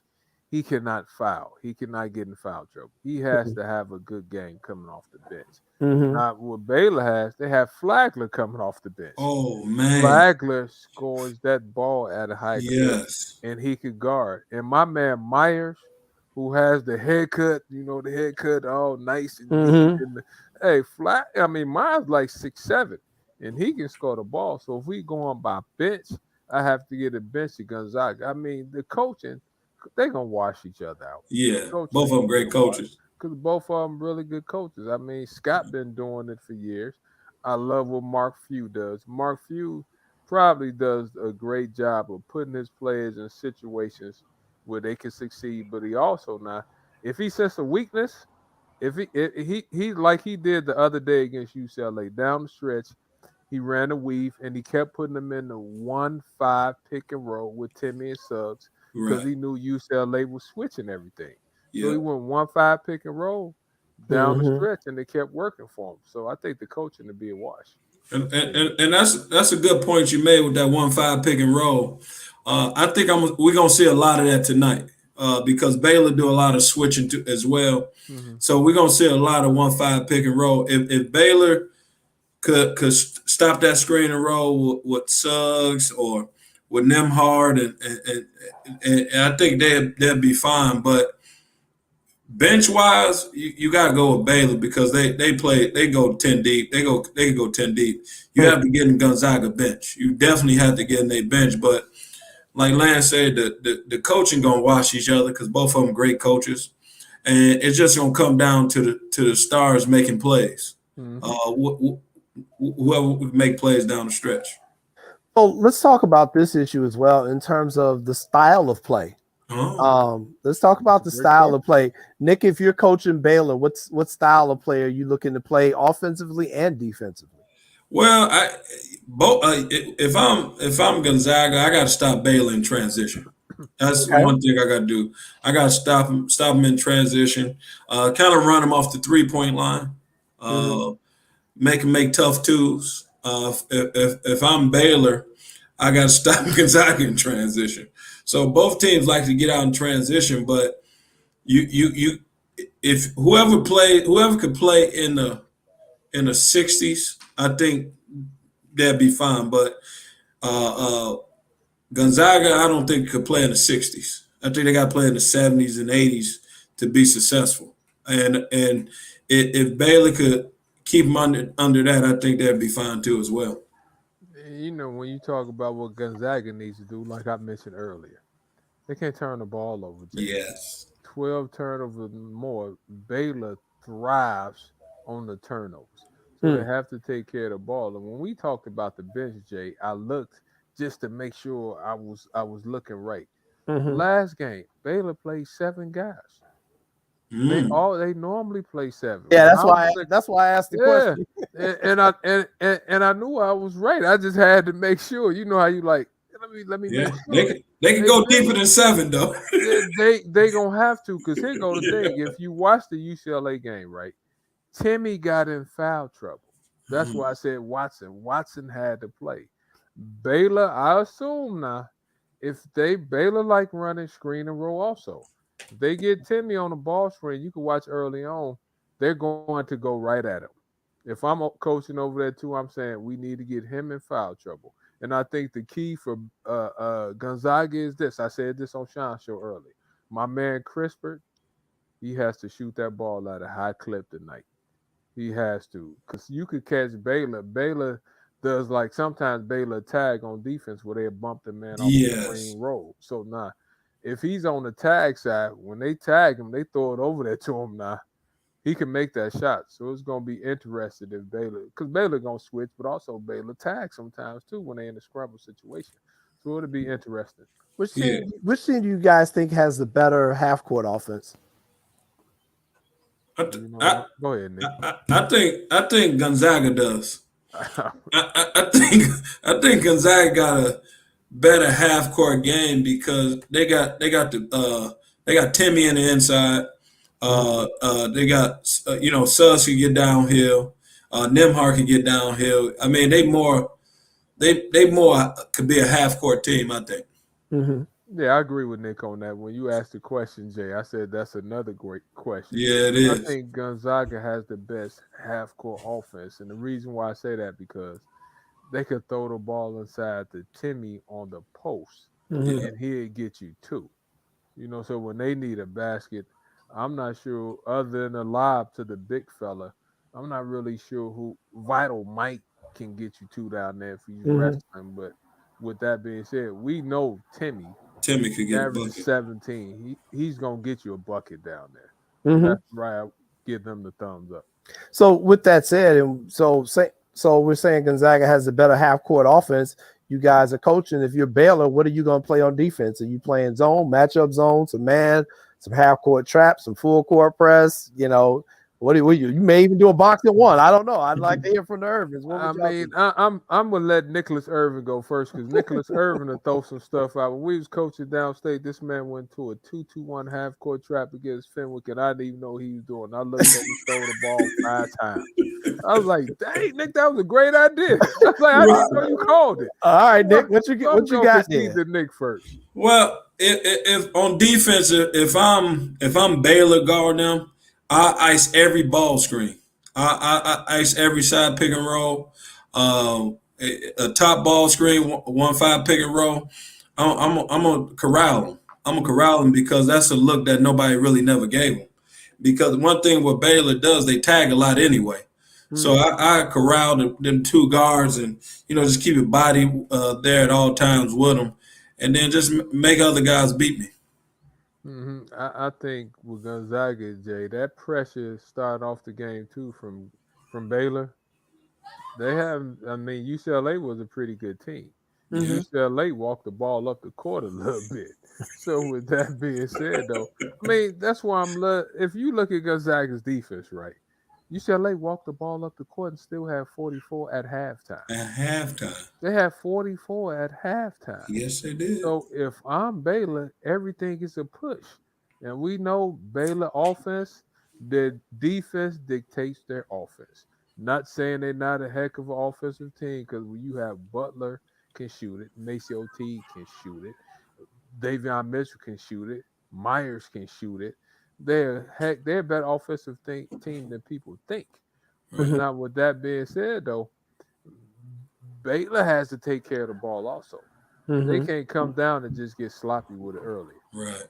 he cannot foul. He cannot get in foul trouble. He has to have a good game coming off the bench. Now, what Baylor has, they have Flagler coming off the bench. Oh, man. Flagler scores that ball at a high clip, and he could guard. And my man Myers, who has the haircut, the haircut all nice. And Myers like 6'7", and he can score the ball. So if we go on by bench, I have to get a bench to Gonzaga. I mean, the coaching, they're going to wash each other out. Yeah, both of them great coaches. Because both of them really good coaches. I mean, Scott been doing it for years. I love what Mark Few does. Mark Few probably does a great job of putting his players in situations where they can succeed. But he also now, if he sets a weakness, if he like he did the other day against UCLA down the stretch, he ran a weave and he kept putting them in the 1-5 pick and roll with Timmy and Suggs because Right. he knew UCLA was switching everything. So Yeah. he went 1-5 pick and roll down the Mhm. stretch and it kept working for him. So I think the coaching to be a wash. And that's a good point you made with that 1-5 pick and roll. I think we're gonna see a lot of that tonight because Baylor do a lot of switching as well. Mhm. So we're gonna see a lot of 1-5 pick and roll. If Baylor could stop that screen and roll with Suggs or with Nemhard, and I think they'll be fine. But bench wise, you got to go with Baylor because they go 10 deep. They can go 10 deep. You have to get in Gonzaga bench. You definitely have to get in their bench. But like Lance said, the coaching gonna wash each other because both of them great coaches, and it's just gonna come down to the stars making plays. Mhm. Whoever would make plays down the stretch. So let's talk about this issue as well in terms of the style of play. Let's talk about the style of play. Nick, if you're coaching Baylor, what style of play are you looking to play offensively and defensively? Well, if I'm Gonzaga, I got to stop Baylor in transition. That's one thing I got to do. I got to stop him in transition. Kind of run him off the 3-point line. Make him make tough twos. If I'm Baylor, I got to stop Gonzaga in transition. So both teams like to get out in transition, but if whoever could play in the 60s, I think that'd be fine. But Gonzaga, I don't think could play in the 60s. I think they got to play in the 70s and 80s to be successful. And if Baylor could keep them under that, I think that'd be fine too as well. You know, when you talk about what Gonzaga needs to do, like I mentioned earlier, they can't turn the ball over. Yes. 12 turnovers and more. Baylor thrives on the turnovers. So they have to take care of the ball. And when we talked about the bench, Jay, I looked just to make sure I was looking right. Last game, Baylor played 7 guys. They normally play 7. Yeah, that's why I asked the question. and I knew I was right. I just had to make sure. You know how you like. Let me make sure. They can go deeper than 7 though. they gonna have to, because here go the thing. If you watch the UCLA game, right, Timmy got in foul trouble. That's why I said Watson. Watson had to play. Baylor, I assume now, if Baylor like running screen and roll also. If they get Timmy on the ball screen, you can watch early on, they're going to go right at him. If I'm coaching over there too, I'm saying we need to get him in foul trouble. And I think the key for Gonzaga is this. I said this on Sean's show early. My man Crispert, he has to shoot that ball at a high clip tonight. He has to, because you could catch Baylor. Baylor does, like, sometimes Baylor tag on defense where they bump the man off the screen roll. So now, if he's on the tag side, when they tag him, they throw it over there to him now. He can make that shot. So it's going to be interesting if Baylor, because Baylor going to switch, but also Baylor tag sometimes too when they're in a scramble situation. So it'll be interesting. Which team do you guys think has the better half-court offense? Go ahead, Nick. I think Gonzaga does. I think Gonzaga got a better half court game because they got Timmy in the inside. They got Suggs can get downhill. Nemhard can get downhill. I mean, they more could be a half court team, I think. Yeah, I agree with Nick on that. When you asked the question, Jay, I said that's another great question. Yeah, it is. I think Gonzaga has the best half-court offense, and the reason why I say that because they could throw the ball inside to Timmy on the post, and he'd get you 2. So when they need a basket, I'm not sure, other than a lob to the big fella, I'm not really sure who Vital Mike can get you 2 down there if he's wrestling. But with that being said, we know Timmy could get a bucket. 17. He's gonna get you a bucket down there. That's right. I'll give them the thumbs up. So with that said, and so So we're saying Gonzaga has a better half court offense. You guys are coaching. If you're Baylor, what are you going to play on defense? Are you playing zone, matchup zone, some man, some half court trap, some full court press? You know, what do you may even do a boxing one. I don't know. I'd like to hear from the Irvins. I'm gonna let Nicholas Irvin go first because Nicholas Irvin will throw some stuff out. When we was coaching downstate, this man went to a 2-2-1 half court trap against Fenwick, and I didn't even know what he was doing. I looked at him throw the ball 5 times. I was like, "Dang, Nick, that was a great idea." I was like, "I didn't know you called it." All right, Nick, what you got there? To Nick first. Well, if on defense, if I'm Baylor guarding them, I ice every ball screen. I ice every side pick and roll. A top ball screen, 1-5 pick and roll. I'm gonna corral them. I'm gonna corral them because that's a look that nobody really never gave them. Because one thing what Baylor does, they tag a lot anyway. So I corral them 2 guards and just keep your body there at all times with them, and then just make other guys beat me. I think with Gonzaga, Jay, that pressure started off the game too from Baylor. They have, UCLA was a pretty good team. UCLA walked the ball up the court a little bit. So with that being said, though, that's why if you look at Gonzaga's defense, right? UCLA walked the ball up the court and still had 44 at halftime. They had 44 at halftime. Yes, they did. So if I'm Baylor, everything is a push. And we know Baylor offense, their defense dictates their offense. Not saying they're not a heck of an offensive team, because when you have Butler can shoot it, Maceo T can shoot it, Davion Mitchell can shoot it, Myers can shoot it. They're a better offensive team than people think. But now, with that being said, though, Baylor has to take care of the ball also. They can't come down and just get sloppy with it early. Right.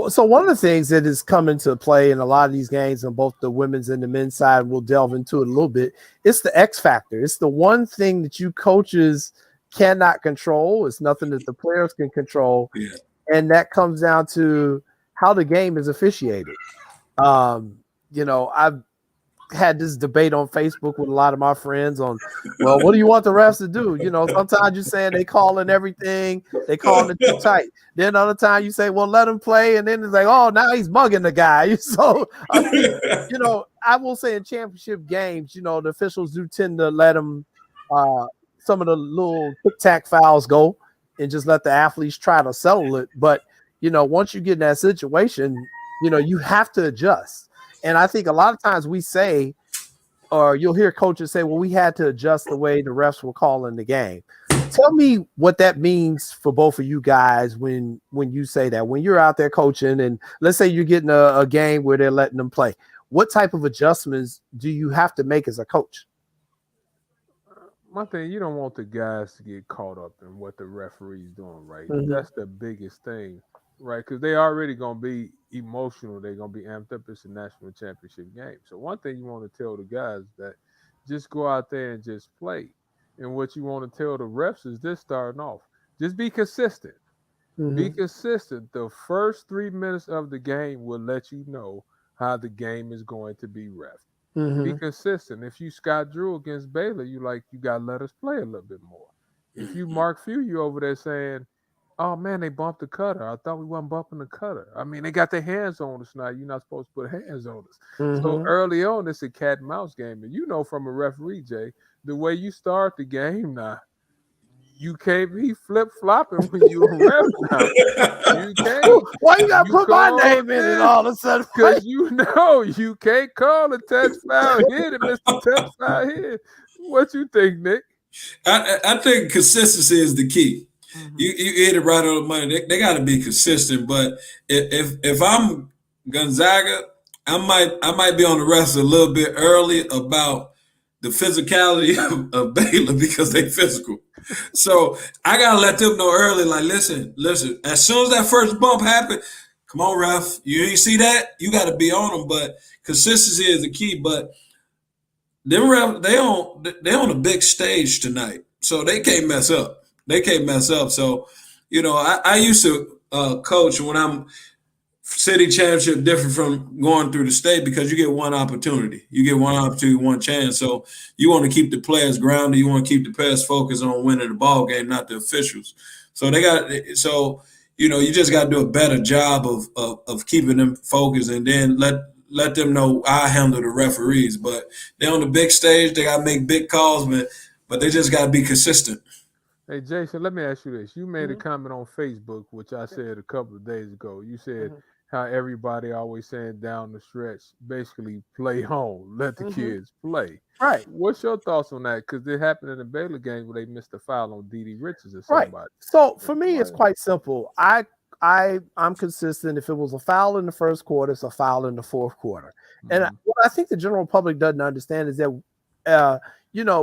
So one of the things that is coming to play in a lot of these games on both the women's and the men's side, we'll delve into it a little bit, it's the X factor. It's the one thing that you coaches cannot control. It's nothing that the players can control. Yeah. And that comes down to how the game is officiated. I've had this debate on Facebook with a lot of my friends on, well, what do you want the refs to do? Sometimes you're saying they calling everything, they calling it too tight. Then other time you say, well, let him play, and then it's like, oh, now he's mugging the guy. So, I will say in championship games, the officials do tend to let them some of the little tic-tac fouls go and just let the athletes try to settle it. But once you get in that situation, you have to adjust. And I think a lot of times we say, or you'll hear coaches say, well, we had to adjust the way the refs were calling the game. Tell me what that means for both of you guys when you say that, when you're out there coaching and let's say you're getting a game where they're letting them play. What type of adjustments do you have to make as a coach? My thing, you don't want the guys to get caught up in what the referee's doing, right? That's the biggest thing. Right, because they already going to be emotional. They're going to be amped up. It's a national championship game. So one thing you want to tell the guys that just go out there and just play. And what you want to tell the refs is this starting off. Just be consistent. Be consistent. The first 3 minutes of the game will let you know how the game is going to be ref. Be consistent. If you Scott Drew against Baylor, you got to let us play a little bit more. If you Mark Few, you over there saying, oh, man, they bumped the cutter. I thought we wasn't bumping the cutter. They got their hands on us now. You're not supposed to put hands on us. So early on, it's a cat and mouse game. And from a referee, Jay, the way you start the game now, you can't be flip-flopping when you a ref now. You can't. Why you got to put my name in it all of a sudden? Because you can't call a touch foul here and miss the touch foul here. What you think, Nick? I think consistency is the key. You hit it right on the money. They got to be consistent. But if I'm Gonzaga, I might be on the rest a little bit early about the physicality of Baylor because they physical. So I gotta let them know early. Like, listen. As soon as that first bump happened, come on, ref. You ain't see that? You got to be on them. But consistency is the key. But them ref, they on a big stage tonight, so they can't mess up. So, I used to coach when I'm city championship different from going through the state because you get one opportunity. You get one opportunity, one chance. So you want to keep the players grounded. You want to keep the players focused on winning the ball game, not the officials. So you just got to do a better job of keeping them focused, and then let them know I handle the referees. But they're on the big stage. They got to make big calls, but they just got to be consistent. Hey, Jason, let me ask you this. You made a comment on Facebook, which I said a couple of days ago. You said how everybody always saying down the stretch, basically play home, let the kids play. Right. What's your thoughts on that? Because it happened in the Baylor game where they missed a foul on D.D. Richards or somebody. Right. So for me, it's quite simple. I'm consistent. If it was a foul in the first quarter, it's a foul in the fourth quarter. And what I think the general public doesn't understand is that,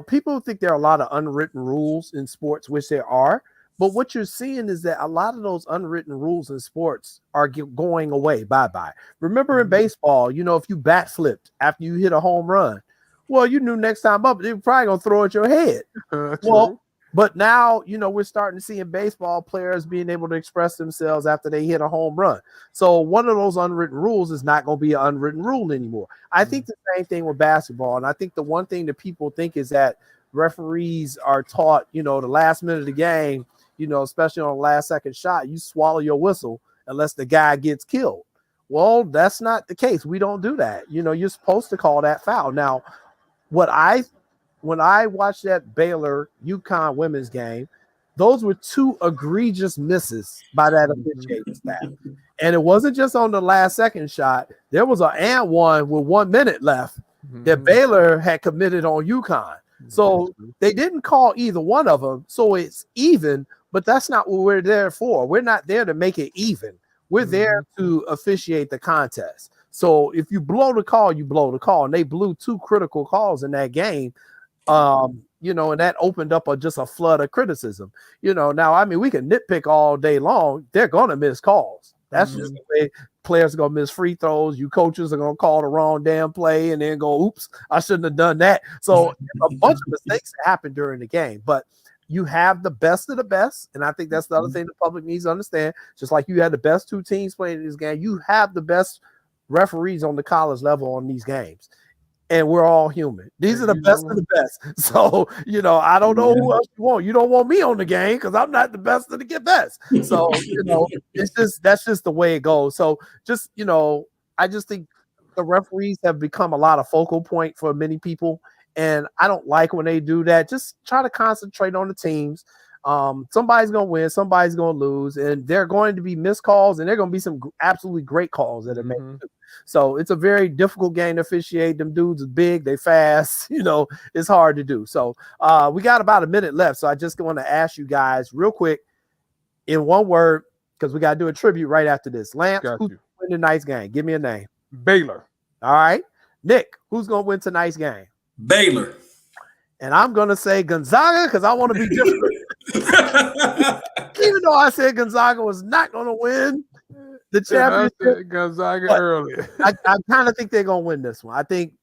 people think there are a lot of unwritten rules in sports, which there are. But what you're seeing is that a lot of those unwritten rules in sports are going away. Bye-bye. Remember in baseball, if you bat flipped after you hit a home run, well, you knew next time up, they were probably going to throw at your head. Well, but now, we're starting to see in baseball players being able to express themselves after they hit a home run. So one of those unwritten rules is not going to be an unwritten rule anymore. I think the same thing with basketball. And I think the one thing that people think is that referees are taught, the last minute of the game, especially on the last second shot, you swallow your whistle unless the guy gets killed. Well, that's not the case. We don't do that. You're supposed to call that foul. Now, when I watched that Baylor UConn women's game, those were two egregious misses by that officiating staff. And it wasn't just on the last second shot. There was an and one with 1 minute left that Baylor had committed on UConn. So they didn't call either one of them. So it's even, but that's not what we're there for. We're not there to make it even. We're there to officiate the contest. So if you blow the call, you blow the call. And they blew two critical calls in that game. And that opened up just a flood of criticism. Now, we can nitpick all day long. They're going to miss calls. That's just the way players are going to miss free throws. You coaches are going to call the wrong damn play and then go, oops, I shouldn't have done that. So a bunch of mistakes happen during the game. But you have the best of the best. And I think that's the other thing the public needs to understand. Just like you had the best two teams playing in this game, you have the best referees on the college level on these games. And we're all human. These are the best of the best. So, I don't know who else you want. You don't want me on the game because I'm not the best of the best. So, that's just the way it goes. So I just think the referees have become a lot of focal point for many people. And I don't like when they do that. Just try to concentrate on the teams. Somebody's going to win, somebody's going to lose, and there are going to be missed calls, and there are going to be some absolutely great calls that are made. So it's a very difficult game to officiate. Them dudes are big, they fast, it's hard to do. So we got about a minute left. So I just want to ask you guys real quick in one word, because we got to do a tribute right after this. Lance, who's going to win tonight's game? Give me a name. Baylor. All right. Nick, who's going to win tonight's game? Baylor. And I'm going to say Gonzaga because I want to be different. Even though I said Gonzaga was not going to win the championship. Gonzaga earlier. I kind of think they're going to win this one. I think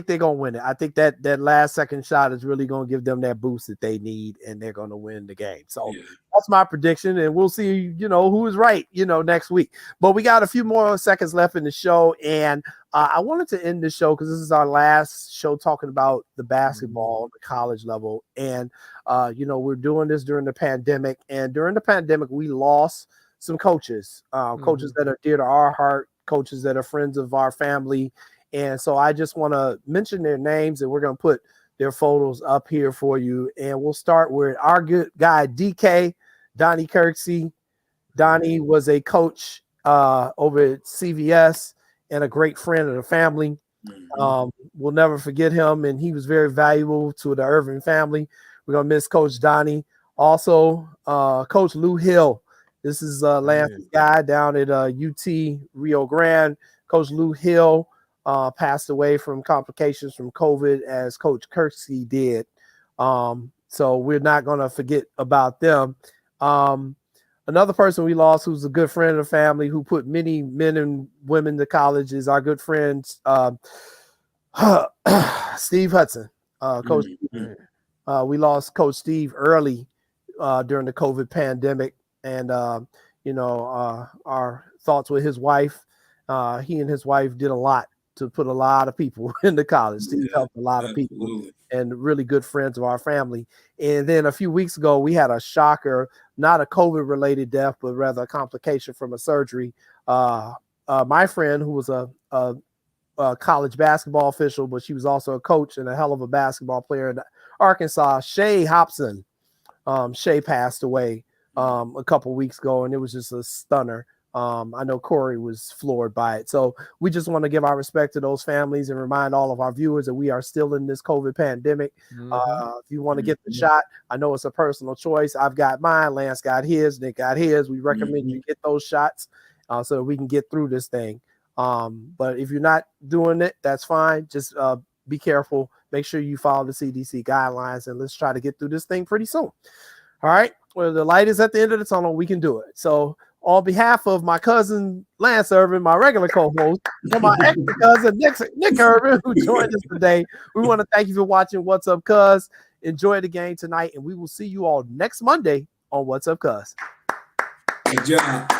they're going to win it. I think that last second shot is really going to give them that boost that they need, and they're going to win the game. So that's my prediction, and we'll see, who is right, next week. But we got a few more seconds left in the show, and I wanted to end the show because this is our last show talking about the basketball, the college level. And, we're doing this during the pandemic, and during the pandemic, we lost some coaches, coaches that are dear to our heart, coaches that are friends of our family. And so I just want to mention their names, and we're going to put their photos up here for you. And we'll start with our good guy, DK, Donnie Kirksey. Donnie was a coach over at CVS and a great friend of the family. We'll never forget him, and he was very valuable to the Irvin family. We're going to miss Coach Donnie. Also, Coach Lou Hill. This is Lance's guy down at UT Rio Grande. Coach Lou Hill passed away from complications from COVID, as Coach Kirksey did. So we're not going to forget about them. Another person we lost who's a good friend of the family, who put many men and women to college, is our good friend Steve Hudson. Coach, we lost Coach Steve early during the COVID pandemic. And, our thoughts with his wife. He and his wife did a lot to put a lot of people into college. He helped a lot of people and really good friends of our family. And then a few weeks ago, we had a shocker, not a COVID-related death, but rather a complication from a surgery. My friend, who was a college basketball official, but she was also a coach and a hell of a basketball player in Arkansas, Shay Hobson. Shay passed away a couple weeks ago, and it was just a stunner. I know Corey was floored by it. So we just want to give our respect to those families and remind all of our viewers that we are still in this COVID pandemic. If you want to get the shot, I know it's a personal choice. I've got mine. Lance got his. Nick got his. We recommend you get those shots so that we can get through this thing. But if you're not doing it, that's fine. Just be careful. Make sure you follow the CDC guidelines, and let's try to get through this thing pretty soon. All right. Well, the light is at the end of the tunnel. We can do it. So on behalf of my cousin Lance Irvin, my regular co-host, and my ex-cousin Nick Irvin, who joined us today, we want to thank you for watching What's Up, Cuz. Enjoy the game tonight, and we will see you all next Monday on What's Up, Cuz. Good job.